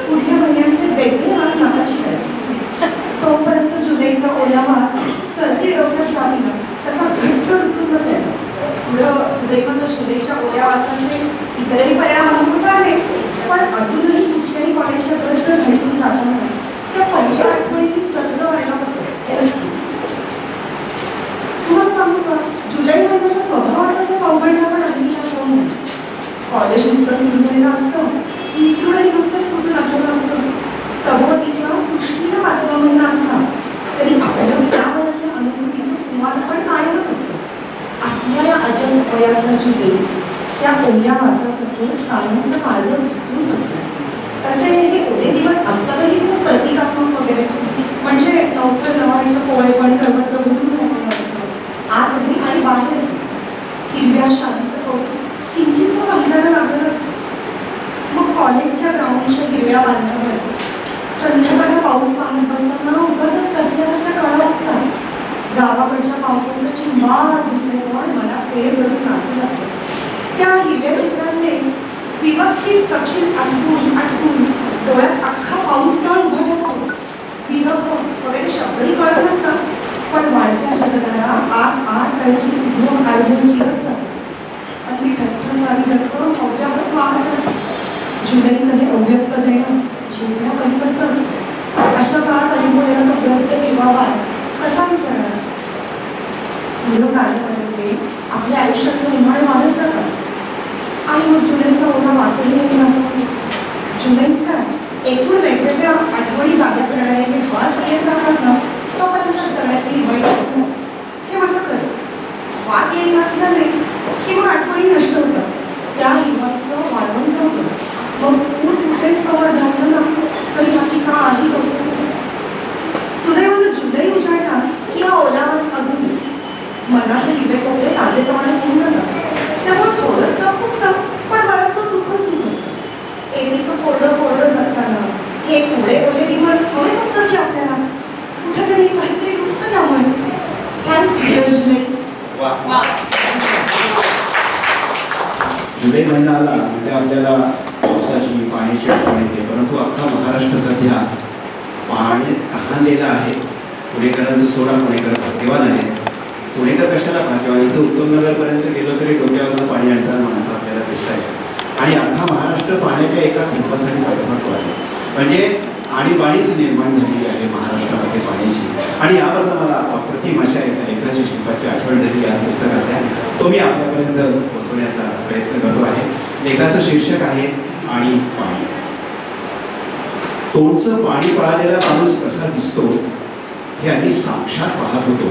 पुढल्या महिन्यांचे वेगळे वास नाकात शिकायचे. तोपर्यंत जुलैचा ओला वास सर्दी डोक्यात जावी तसा घट्ट ऋतून बसायचा. पुढं सुदैवानं जुलैच्या ओल्या वासाचे इतरही परिणाम अनुभवत आले, पण अजूनही कुठल्याही कॉलेजच्या गर्द झाडीतून जाताना त्या पहिल्या आठवणीची सर्द व्हायला होतं हे नक्की. तुम्हाला सांगू का, जुलै महिन्याच्या स्वभावात असं अवघडणं पण राहिली ना. कॉलेज नुकतं सुरू झालेलं असतं, मिसरूडही नुकतंच कुठून आठवलं असतं. सभोवतीच्या सृष्टीला 5वा महिना असला तरी आपल्याला त्या वयातल्या अनुभूतीचं कुमारपण कायमच असतं. असल्या या अजब वयातला जुलै त्या ओल्या वासासमोर कायमचं काळजं तुटून बसलं. तसे हे ओले दिवस असतातही खूप प्रतिकात्मक वगैरे, म्हणजे नवखर नवारीचं पोळेपण सर्वत्र उजून राहिलेलं असतं. आतही आणि बाहेरही हिरव्या शालीचं कौतुक किंचितचं समजायला लागलं असतं. मग कॉलेजच्या ग्राउंडच्या हिरव्या बांधावर संध्याकाळचा पाऊस पाहत बसताना उगाचच कसल्या कळा वाटतात. गावाकडच्या पावसाचं चिंबार दिसलेलं मला फेर धरून नाचू लागतं. त्या हिरव्या चित्रातले विवक्षित तपशील आठवून डोळ्यात अख्खा पाऊस काळ उभा ठेवतो. विरह वगैरे शब्दही कळत नसतात, पण वाढत्या जगधारा आत काहीतरी काढून जिरत जातो. अगदी ठसठसणारी जखम अव्याहत वाहत. जुलैचं हे अव्यक्त देणं जेवढ्या पलीकडचं असतं. अशा काळात अनुभवलेला तो गर्द किंवा वास कसा विसरणार. पुढं काळापर्यंत आपल्या आयुष्यातलं उन्हाळे वाढत जातात आणि मग जुलैचा ओला वासही येईल असं म्हणतो. जुलैच काय, एकूण वेगवेगळ्या आठवणी जाग्या करणारे हे वास येत राहतात ना, तोपर्यंत सगळ्यातही वाईट हे मात्र खरं. वास येईल असं झाले की मग आठवणी नष्ट होतात. त्या हिवाळीचं वाढवंत होतं. मग पूर कुठेच कवर घाललं ना तरी बाकी काही कोसळतं. सुदैवानं जुलै उजाडला की हा ओला वास अजून मनाचे हिरवे कोपरे ताजेपणाने होऊन जातात. त्यामुळे थोडंसं फुकतं, पण बरंचसं सुख असतं. एरवीचं कोरडं जगताना हे थोडे ओले महिना आला म्हणजे आपल्याला पावसाची पाण्याची आठवण येते, परंतु अख्खा महाराष्ट्र सध्या पाणी तहानलेला आहे. पुणेकरांचं सोडा, पुणेकर भाग्यवान आहे. पुणेकर कशाला भाग्यवान, इथं उत्तमनगरपर्यंत गेलो तरी डोक्यावरनं पाणी आणताना माणसं आपल्याला दिसत आहे. आणि अख्खा महाराष्ट्र पाण्याच्या एका थेंबासाठी तडफडतो आहे. म्हणजे आणीबाणीच निर्माण झालेली आहे महाराष्ट्रामध्ये पाण्याची. आणि यावरनं मला अप्रतिम अशा एका लेखाची शिल्पाची आठवण झाली या पुस्तकाच्या. तो मी आपल्यापर्यंत पोहोचवण्याचा प्रयत्न करतो आहे. लेखाचं शीर्षक आहे आणि पाणी. तोंडचं पाणी पळालेला माणूस कसा दिसतो हे आम्ही साक्षात पाहत होतो.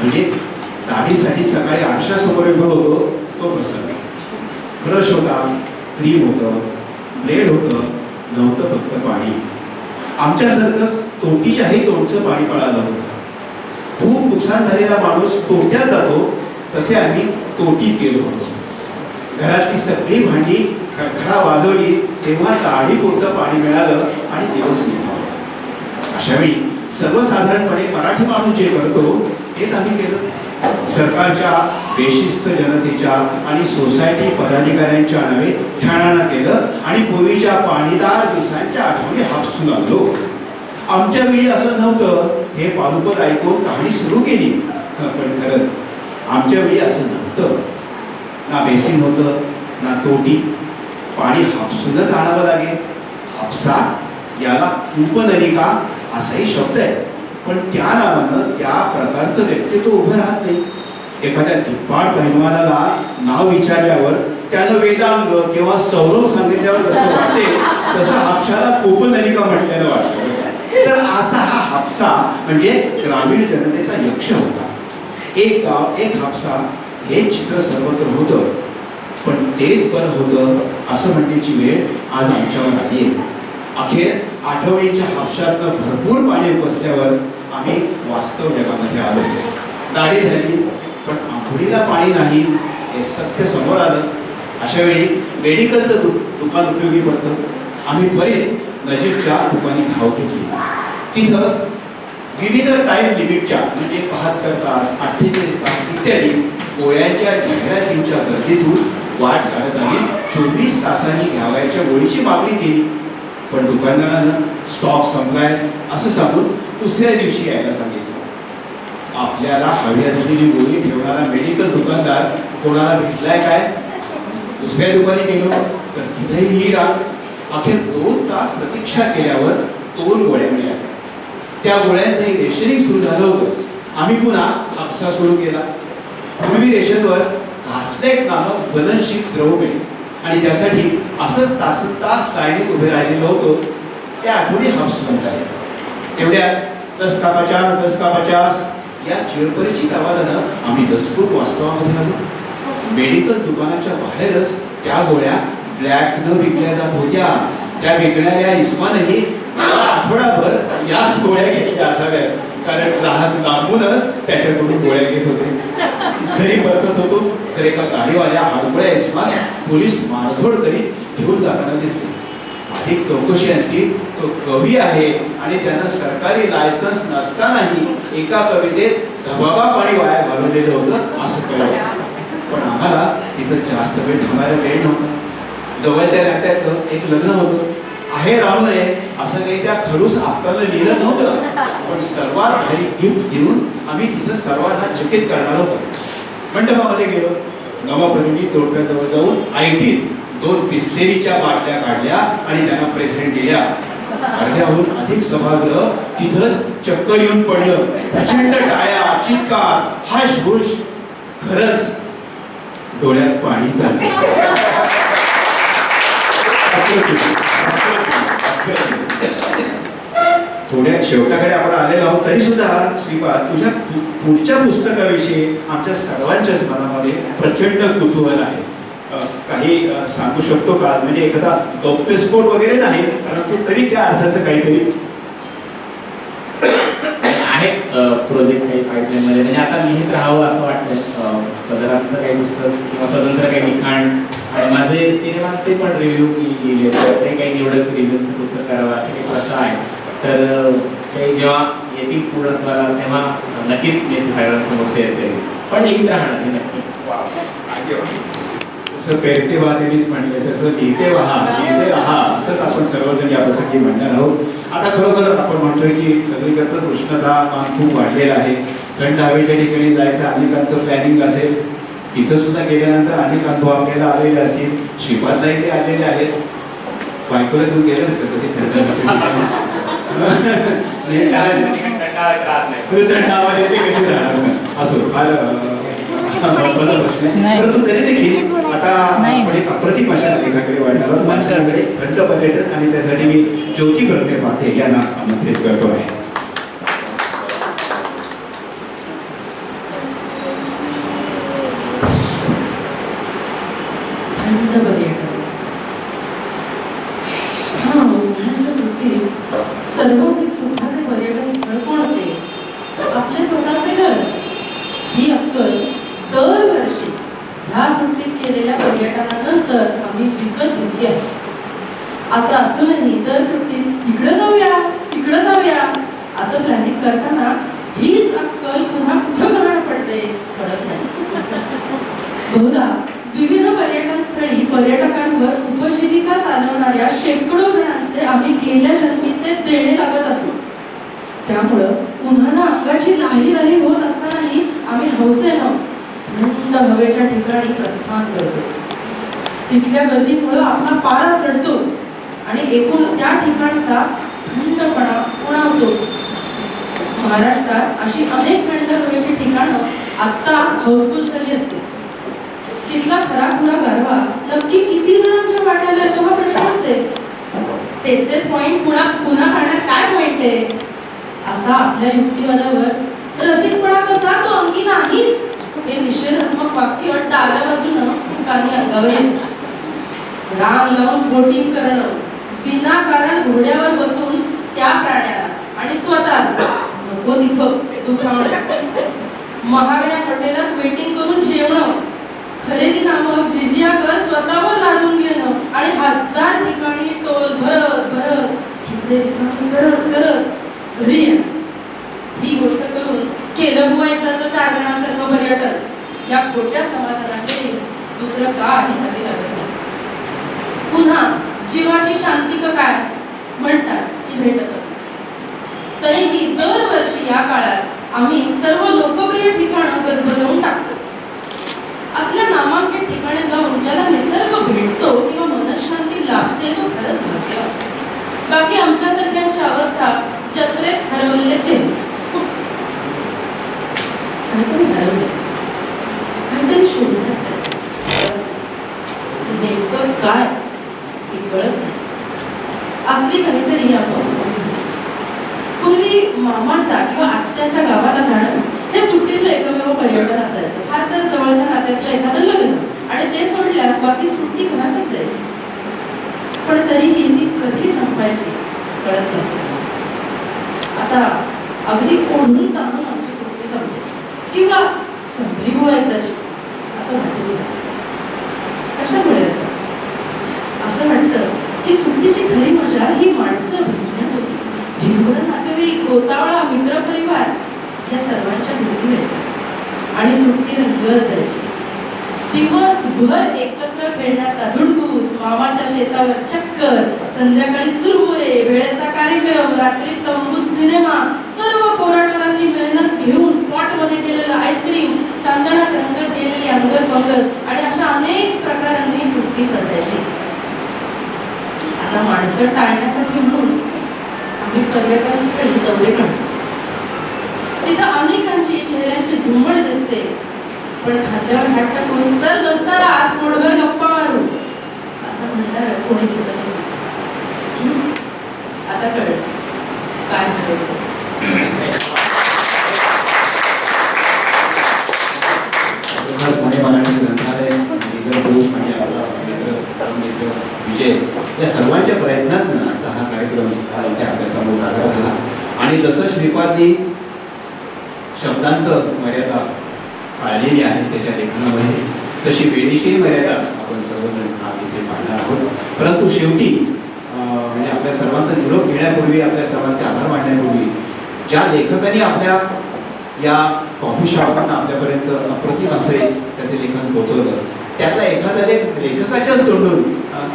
म्हणजे दाढीसाठी सकाळी आरशासमोर उभं होतो तो प्रसंग. ब्रश होता, क्रीम होतं, ब्लेड होतं, नव्हतं फक्त पाणी. आमच्यासारखंच तोटीच्याही तोंडचं पाणी पळालं होतं. खूप नुकसान झालेला माणूस तोट्यात जातो तसे आम्ही तोटीत गेलो होतो. घरातली सगळी भांडी खडखडा वाजवली तेव्हा दाढीपुरतं पाणी मिळालं आणि दिवस निघाला. अशावेळी सर्वसाधारणपणे मराठी माणूस जे करतो तेच आम्ही केलं. सरकारच्या बेशिस्त जनतेच्या आणि सोसायटी पदाधिकाऱ्यांच्या नावे ठाणाणा केलं आणि पूर्वीच्या पाणीदार दिवसांच्या आठवणी हापसून आलो. आमच्या वेळी असं नव्हतं हे पालुपद ऐकून कहाणी सुरू केली. पण खरंच आमच्या वेळी असं नव्हतं. ना बेसिन होतं ना तोटी. पाणी हापसूनच आणावं लागेल. हापसा याला कूपनलिका असाही शब्द आहे. पण त्या नावानं त्या प्रकारचं व्यक्तित्व उभं राहत नाही. एखाद्या धिप्पाड पहिलवानाला नाव विचारल्यावर त्यानं वेदांग किंवा सौरव सांगितल्यावर जसं वाटते तसं हापशाला कूपनलिका म्हटल्यानं वाटतं. तर आजचा हा हापसा म्हणजे ग्रामीण जनतेचा यक्ष होता. एक गाव एक हापसा हे चित्र सर्वत्र होतं. पण तेच बरं होतं असं म्हणण्याची वेळ आज आमच्यावर आली आहे. अखेर आठवडीच्या हापशातनं भरपूर पाणी उपसल्यावर आम्ही वास्तव जगामध्ये आलो. दाढी झाली पण आंघोळीला पाणी नाही हे सत्य समोर आलं. अशा वेळी मेडिकलचं दुकान उपयोगी पडतं. आम्ही त्वरित नजीकच्या दुकानी धाव घेतली. तिथं विविध टाईम लिमिटच्या म्हणजे 72 तास 48 तास इत्यादी गोळ्यांच्या जाहिरातींच्या गर्दीतून वाट काढत आली. 24 तासांनी घ्यावयाच्या गोळीची मागणी केली. पण दुकानदारानं स्टॉक संपलाय असं सांगून दुसऱ्या दिवशी यायला सांगितलं. आपल्याला हवी असलेली गोळी ठेवणारा मेडिकल दुकानदार कोणाला भेटलाय काय? दुसऱ्या दुकानी गेलो तर तिथेही ही राग. अखेर 2 तास प्रतीक्षा केल्यावर 2 गोळ्या मिळाल्या. त्या गोळ्यांचंही रेशनिंग सुरू झालं होतं. आम्ही पुन्हा हापसा सुरू केला. पूर्वी रेशनवर घासलेट नामक ज्वलनशील द्रव मिळेल आणि त्यासाठी असंच तास लाईनीत उभे राहिलेलो होतो. त्या आठवणी हापसून झाले. तेवढ्यात 10 का 50 या चिरपरिचित आवाजानं आम्ही दचकून वास्तवामध्ये आलो. मेडिकल दुकानाच्या बाहेरच त्या गोळ्या ब्लॅकनं विकल्या जात होत्या. त्या विकणाऱ्या इस्मानही आठवडाभर याच गोळ्या घेतल्या असाव्यात, कारण ग्राहक लांबूनच त्याच्याकडून गोळ्या घेत होते. घरी परतत होतो तर एका गाडीवाल्या हाडगोळ्या इस्मास पोलीस मारझोड करीत घेऊन जाताना दिसले. अधिक चौकशी आणली तो कवी आहे आणि त्यानं सरकारी लायसन्स नसतानाही एका कवितेत धबाका पाणी वाया घालवलेलं होतं असं कळलं. पण आम्हाला तिथं जास्त वेळ थांबायला वेळ नव्हता. जवळच्या नात्यातलं एक लग्न होतं. आहे राहू नये असं काही त्या खडूस आपल्याला लिहिलं नव्हतं. पण सर्वात भारी गिफ्ट देऊन आम्ही तिथं सर्वांना चकित करणार होतो. मंडपामध्ये गेलो. नवप्रवीणी तोडप्याजवळ जाऊन आयटीत 2 बिस्लेरीच्या बाटल्या काढल्या आणि त्यांना प्रेझेंट दिल्या. अर्ध्याहून अधिक सभागृह तिथं चक्कर येऊन पडलं. प्रचंड टाळ्या, चित्कार, हाशहुश. खरंच डोळ्यात पाणी झालं. थोड्या शेवटाकडे आपण आलेलो आहोत तरी सुद्धा श्रीपाद तुझ्या पुढच्या पुस्तकाविषयी आमच्या सर्वांच्याच मनामध्ये प्रचंड कुतूहल आहे. काही सांगू शकतो का? म्हणजे एखादा गौप्यस्फोट वगैरे नाही परंतु तरी त्या अर्थाचं काहीतरी आहे प्रोजेक्ट काही पाईपलाईन मध्ये. म्हणजे आता लिहित राहावं असं वाटतं. सदरांचं काही पुस्तक किंवा स्वतंत्र काही लिखाण आणि माझे सिनेमांचे पण रिव्ह्यू लिहिले ते काही निवडक रिव्ह्यूचं पुस्तक करावं असं काही प्रश्न आहे. तर ते जेव्हा येतील पूर्णत्वाला तेव्हा नक्कीच मी सगळ्यांसमोर शेअर करेन. पण लिहित राहणार हे नक्की. जसं पेरते व्हा त्यांनीच म्हटलंय तसं लिहिते राहा असंच आपण सर्वजण या प्रसंगी म्हणणार आहोत. आता खरोखर आपण म्हणतोय की सगळीकडचं उष्णतामान खूप वाढलेलं आहे. थंड हवेच्या ठिकाणी जायचं अनेकांचं प्लॅनिंग असेल. तिथं सुद्धा गेल्यानंतर अनेक अनुभव आपल्याला आलेले असतील. श्रीपादलाही ते आलेले आहेत. बायकोला तू गेलंच का कधी थंड हवेच्या ठिकाणी? ते कशी राहणार असो फार परंतु तरी देखील आता आपण एक अप्रतिम अशा लेखाकडे वाढणार आहोत. माझ्याकडे थंड पर्यटन आणि त्यासाठी मी ज्योती करते पाथे यांना आमंत्रित करतो आहे. थंड पर्यटन उन्हाळ्याच्या सुट्टीत सर्वाधिक सुखाचे पर्यटन स्थळ कोणते? आपले स्वतःचे घर. ही अक्कल दरवर्षी ह्या सुट्टीत केलेल्या पर्यटनानंतर आम्ही विकत घेतली आहे. असं असूनही दर सुट्टीत इकडं जाऊया असं प्लॅनिंग करताना हीच अक्कल पुन्हा कुठं गहाण पडते कळत नाही. बहुधा विविध पर्यटन स्थळी पर्यटकांवर उपजीविका चालवणाऱ्या शेकडो जणांचे आम्ही गेल्या जन्मीचे देणे लागत असतो. त्यामुळं उन्हाळा अंगाची लाही होत असतानाही आम्ही हौसेनं थंड हवेच्या ठिकाणी प्रस्थान करतो. तिथल्या गर्दीमुळं आपला पारा चढतो आणि एकूण त्या ठिकाणचा थंडपणा उणावतो. महाराष्ट्रात अशी अनेक थंड हवेची ठिकाणं आत्ता हाऊसफुल झाली असते. तिथला खराखुरा गारवा नक्की किती जणांच्या वाट्याला येतो हा प्रश्नच आहे. तेच पॉइंट पुन्हा पाहण्यात काय पॉइंट आहे असा आपल्या युक्तिवादावर रसिकपणा कसा तो अंगी नाहीच हे निषेधात्मक वाक्य डाव्या बाजूनं कानी अंगावर येतं. रांग लावून बोटिंग करणं, विनाकारण घोड्यावर बसून त्या प्राण्याला आणि स्वतः नको तिथं दुखावणं, महागड्या हॉटेलात वेटिंग करून जेवणं, खरेदी नामक जिजिया कर स्वतःवर लादून घेणं आणि 1000 ठिकाणी टोल भरत खिसे करत घरी येणं. ही गोष्ट करून केलं बुवा एकदाचं 4 जणांसारखं पर्यटन या खोट्या समाधानाखेरीज दुसरं काही हाती लागत नाही. पुन्हा जीवाची शांती काय म्हणतात ती भेटत असते. तरीही दरवर्षी या काळात आम्ही सर्व लोकप्रिय ठिकाणं गजबजवून टाकतो. असल्या नामांकित ठिकाणी जाऊन ज्याला निसर्ग भेटतो किंवा मनशांती लाभते तो खरंच भाग्य. बाकी आमच्यासारख्यांची अवस्था जत्रेत हरवलेले चेहरे. काहीतरी शोधण्यासाठी नेमकं काय हे कळत नाही. असली काहीतरी पूर्वी मामाच्या किंवा आत्याच्या गावाला जाणं हे सुट्टीतलं एकमेव पर्यटन असायचं. फार तर जवळच्या नात्यातलं एखादं लग्न आणि ते सोडल्यास बाकी सुट्टी घरातच जायची. पण तरीही ती कधी संपायची कळत नसे. आता अगदी ओढणी ताणून आमची सुट्टी संपली किंवा संपली बुवा एकदाची असं वाटलं जातं. कशामुळे असं वाटतं की सुट्टीची खरी मजा ही माणसं भेटण्यात होती. ढिंगोरा नातेवाईक, गोतावळा, मित्रपरिवार या सर्वांच्या भेटी व्हायच्या आणि सुट्टी रंगत जायची. दिवसभर एकत्र खेळण्याचा धुडगूस, मामाच्या शेतावर चक्कर, संध्याकाळी चुरमुरे, वेळेचा कार्यक्रम, रात्री तंबूत सिनेमा, सर्व पोराटोरांनी मेहनत घेऊन पॉटमध्ये केलेलं आईस्क्रीम, चांदण्यात रंगत गेलेली अंगत पंगत आणि अशा अनेक प्रकारांनी सुट्टी सजायची. आता माणसं टाळण्यासाठी म्हणून आम्ही पर्यटन स्थळी जवळ काढतो. तिथं अनेकांची चेहऱ्याची झुंबड दिसते. पण खात्यावर हात टाकून चल दोस्तारा आज पोटभर गप्पा मारू असं म्हणणार कोणी दिसतच नाही. आता कळलं काय पुणे मराठी ग्रंथालय आणि विजय या सर्वांच्या प्रयत्नातून आजचा हा कार्यक्रम इथे आपल्यासमोर सादर झाला. आणि जसं श्रीपादनी शब्दांचं मर्यादा पाळलेली आहे त्याच्या लेखनामध्ये, तशी वेळेची मर्यादा आपण सर्वजण आज इथे पाळणार आहोत. परंतु शेवटी म्हणजे आपल्या सर्वांचा निरोप घेण्यापूर्वी, आपल्या सर्वांचे आभार मानण्यापूर्वी, ज्या लेखकांनी आपल्या या कॉफी शॉपांना आपल्यापर्यंत अप्रतिम असे त्याचे लेखन पोहोचवलं त्यातला एखादा लेखकाच्याच तोंडून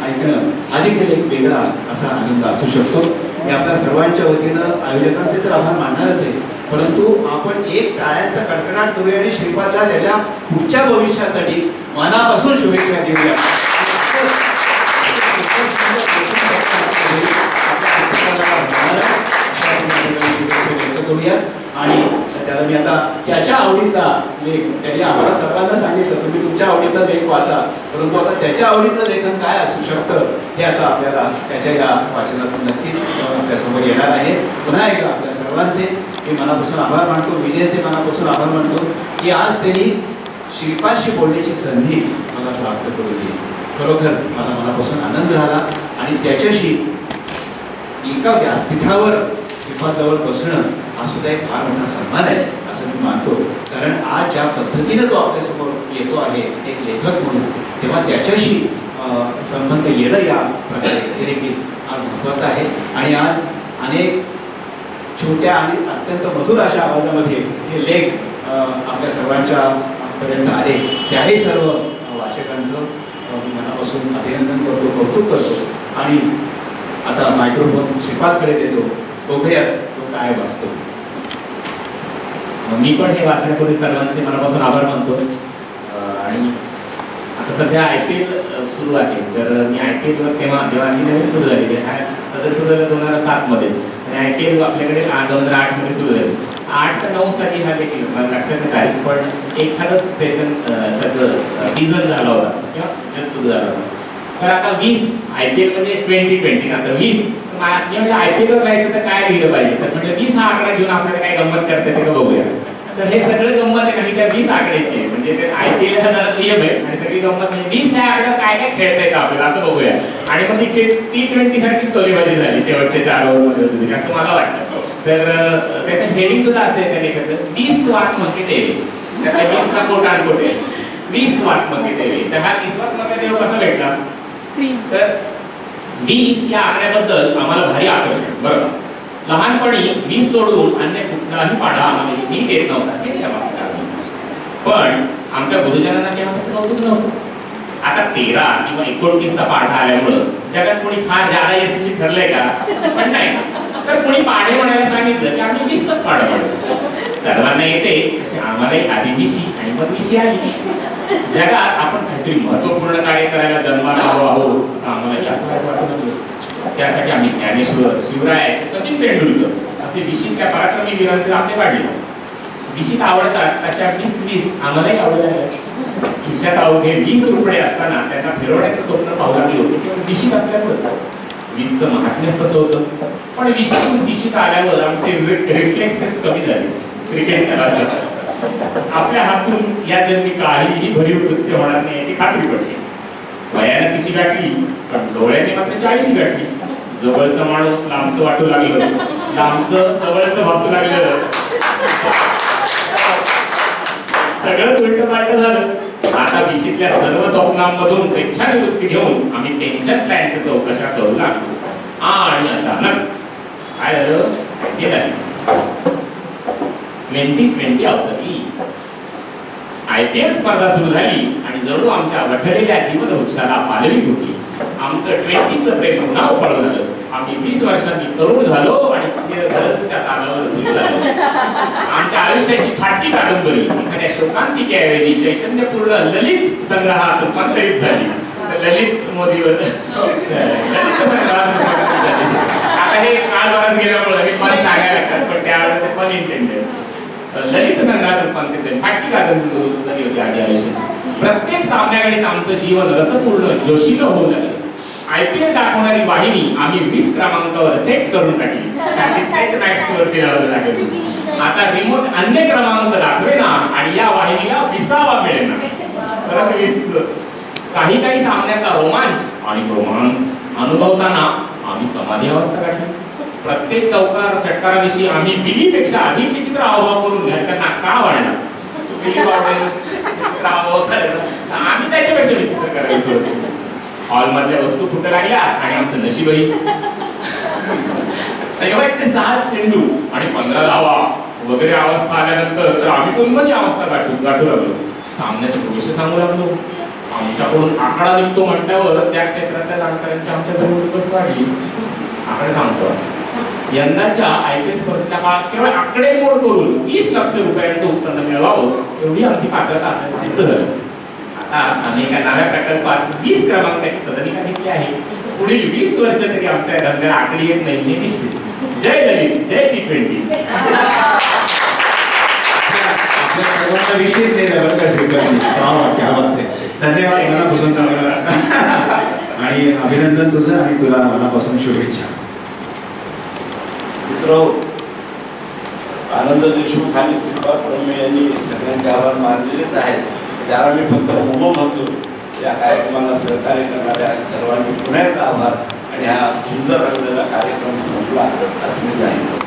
ऐकणं अधिक एक वेगळा असा आनंद असू शकतो. मी आपल्या सर्वांच्या वतीनं आयोजकांचे तर आभार मानणारच आहे, परंतु आपण एक टाळ्यांचा कडकडाट करूया आणि श्रीपादला त्याच्या पुढच्या भविष्यासाठी मनापासून शुभेच्छा देऊया. आणि त्याला मी आता त्याच्या आवडीचा लेख, त्यांनी आम्हाला सर्वांना सांगितलं तुम्ही तुमच्या आवडीचा लेख वाचा, परंतु आता त्याच्या आवडीचं लेखन काय असू शकतं हे आता आपल्याला त्याच्या या वाचनातून नक्कीच आपल्यासमोर येणार आहे. पुन्हा एकदा आपल्या सर्वांचे मी मनापासून आभार मानतो, विजयचे मनापासून आभार मानतो की आज त्यांनी श्रीपादशी बोलण्याची संधी मला प्राप्त करून दिली. खरोखर मला मनापासून आनंद झाला आणि त्याच्याशी एका व्यासपीठावर श्रीपादजवळ बसणं हा सुद्धा एक फार मोठा सन्मान आहे असं मी मानतो. कारण आज ज्या पद्धतीनं तो आपल्यासमोर येतो आहे एक लेखक म्हणून, तेव्हा त्याच्याशी संबंध येणं या प्रकारे हे देखील फार महत्त्वाचं आहे. आणि आज अनेक छोट्या आणि अत्यंत मधुर अशा आवाजामध्ये हे लेख आपल्या सर्वांच्या पर्यंत आले. त्याही सर्व वाचकांचं मी मनापासून अभिनंदन करतो, कौतुक करतो. आणि आता मायक्रोफोन श्रीपादकडे देतो, बघूया तो काय वाचतो. मी पण हे वाचण्यापूर्वी सर्वांचे मनापासून आभार मानतो. आणि आता सध्या IPL सुरू आहे, तर मी IPL वर जेव्हा आधी नवीन सुरू झाली सदर सुरू झालं 2007 मध्ये आणि IPL आपल्याकडे 2008 मध्ये सुरू झाली. 8 ते 9 साली हा देखील मला लक्षात येत आहे, पण एखादंच सेशन त्याचं सीझन झाला होता किंवा जस्ट सुरू झाला होता. तर आता 20 IPL म्हणजे 2020 आता 20 म्हणजे IPL वर राहायचं तर काय लिहिलं पाहिजे, तर म्हटलं 20 हा आकडा घेऊन आपल्याला काय गंमत करता येते का बघूया. तर हे सगळं गंमत आहे नाही त्या 20 आकड्याची, म्हणजे ते IPL हा जरा नियम आहे आणि सगळी गंमत म्हणजे 20 ह्या आकड्यात काय काय खेळता येतं आपल्याला असं बघूया. आणि मग ती T20 सारखी टोलेबाजी झाली शेवटच्या 4 ओव्हरमध्ये होती असं मला वाटतं. तर त्याचं हेडिंग सुद्धा असेल त्या लेखाचं 20 आत्महत्ये देवे, त्याच्या 20ला कोटा अनकोटे 20 आत्महत्ये देवे. तर हा 20 आत्महत्या देव कसा भेटला, तर 20 या आकड्याबद्दल आम्हाला भारी आकर्षण. बरं, लहानपणी 20 सोडून अन्य कुठलाही पाढा आम्हाला नीट येत नव्हता हे पण आमच्या गुरुजनांना तेव्हा कौतुक नव्हतं. आता 13 किंवा 29चा पाढा आल्यामुळं जगात कोणी फार जादा यशस्वी ठरलंय का, पण नाही. तर कोणी पाढे म्हणायला सांगितलं की आम्ही 20च पाढा पडतो. सर्वांना येते, आम्हालाही आधी 20 आणि मग 20 आली. जगात आपण काहीतरी महत्त्वपूर्ण कार्य करायला जन्माला आलो आहोत असं आम्हाला याच वाटत नव्हतं. त्यासाठी आम्ही ज्ञानेश्वर, शिवराय, सचिन तेंडुलकर असे 20 त्या पराक्रमी वीरांचे नाते काढले. 20 आवडतात तशा 20 आम्हालाही आवडल्या. खिशात अवघे 20 रुपये असताना त्यांना फिरवण्याचं स्वप्न पाहू लागले होते किंवा 20 असल्यामुळेच. 20चं महात्म्यच तसं होतं, पण 20 आल्यावर आमचे रिफ्लेक्सेस कमी झाले. क्रिकेट खेळासाठी आपल्या हातून या जन्मी काहीही भरीव कृत्य होणार नाही याची खात्री पडली. वयाने 30 गाठली, पण डोळ्याने मात्र 40 गाठली. जवळचं माणूस लांबचं वाटू लागलं, लांबचं जवळचं भासू लागलं. सगळंच उलट पालट झालं. आता 20तल्या सर्व स्वप्नांमधून स्वेच्छानिवृत्ती घेऊन आम्ही पेन्शन प्लॅनच्या चौकशा करू लागलो. आणि अचानक काय झालं, हे झालं 2020 अवतरली. IPL स्पर्धा सुरू झाली आणि जणू आमच्या वठलेल्या जीवन वृक्षाला पालवी फुटली. आमचं 20चं प्रेम पुन्हा उफळ झालं. आम्ही 20 वर्षांनी तरुण झालो आणि चिरदर्शच्या तालावर सुरू झालो. आमच्या आयुष्याची फाटकी कादंबरी एखाद्या शोकांतिकेऐवजी चैतन्यपूर्ण ललित संग्रहात रूपांतरित झाली. ललित मोदीवर ललित संग्रहात रूपांतरित झाली. आता हे काळ बराच गेल्यामुळे हे मला सांगायला लागतात, पण त्यावेळेस पण इंटेंडेड ललित संग्रहात रूपांतरित झाली. फाटकी कादंबरी होती आधी आयुष्याची. प्रत्येक सामन्याकडे आमचं जीवन रसपूर्ण जोशीनं होऊ लागलं. IPL दाखवणारी वाहिनी आम्ही 20 क्रमांकावर सेट करून टाकली. सेट मॅक्स वरती लावलं लागेल. आता रिमोट अन्य क्रमांक दाखवेना आणि या वाहिनीला 20वा मिळेना. परत 20. काही सामन्याचा रोमांच आणि रोमांस अनुभवताना आम्ही समाधी अवस्था गाठली. प्रत्येक चौकार षटकाराविषयी आम्ही बिलीपेक्षा अधिक विचित्र हावभाव करून घरच्यांना का वाढला. आम्ही त्याच्यापेक्षा विचित्र करायचो. हॉलमधल्या वस्तू फुटू लागल्या आणि आमचं नशीबही. शेवटचे 6 चेंडू आणि 15 धावा वगैरे अवस्था आल्यानंतर तर आम्ही कोणती अवस्था गाठू लागलो. सामन्याचे भविष्य सांगू लागलो. आमच्याकडून आकडा निघतो म्हटल्यावर त्या क्षेत्रातल्या जाणकारांची आमच्याकडे निवडच वाढली. आकडे सांगतो, यंदाच्या IPL स्पर्धेच्या काळात केवळ आकडेमोड करून 20 लाख रुपयांचं उत्पन्न मिळवावं एवढी आमची पात्रता असल्याचं सिद्ध झालं. आता आम्ही एका नव्या प्रकल्पात 20 क्रमांकाची सदनिका घेतली आहे. पुढील 20 वर्ष तरी आमच्या धंद्याला आकडी येत नाही हे निश्चित. जय ललित, जय T20. विशेष धन्यवाद मनापासून आणि अभिनंदन तुझं आणि तुला मनापासून शुभेच्छा. मित्र, आनंद देशमुख आणि श्रीपाद ब्रह्मे यांनी सगळ्यांचे आभार मानलेलेच आहेत. त्याला मी फक्त अनुभव म्हणतो. या कार्यक्रमाला सहकार्य करणाऱ्या सर्वांनी पुन्हा एकदा आभार आणि हा सुंदर रंगलेला कार्यक्रम संपला असं मी जाहीर करतो.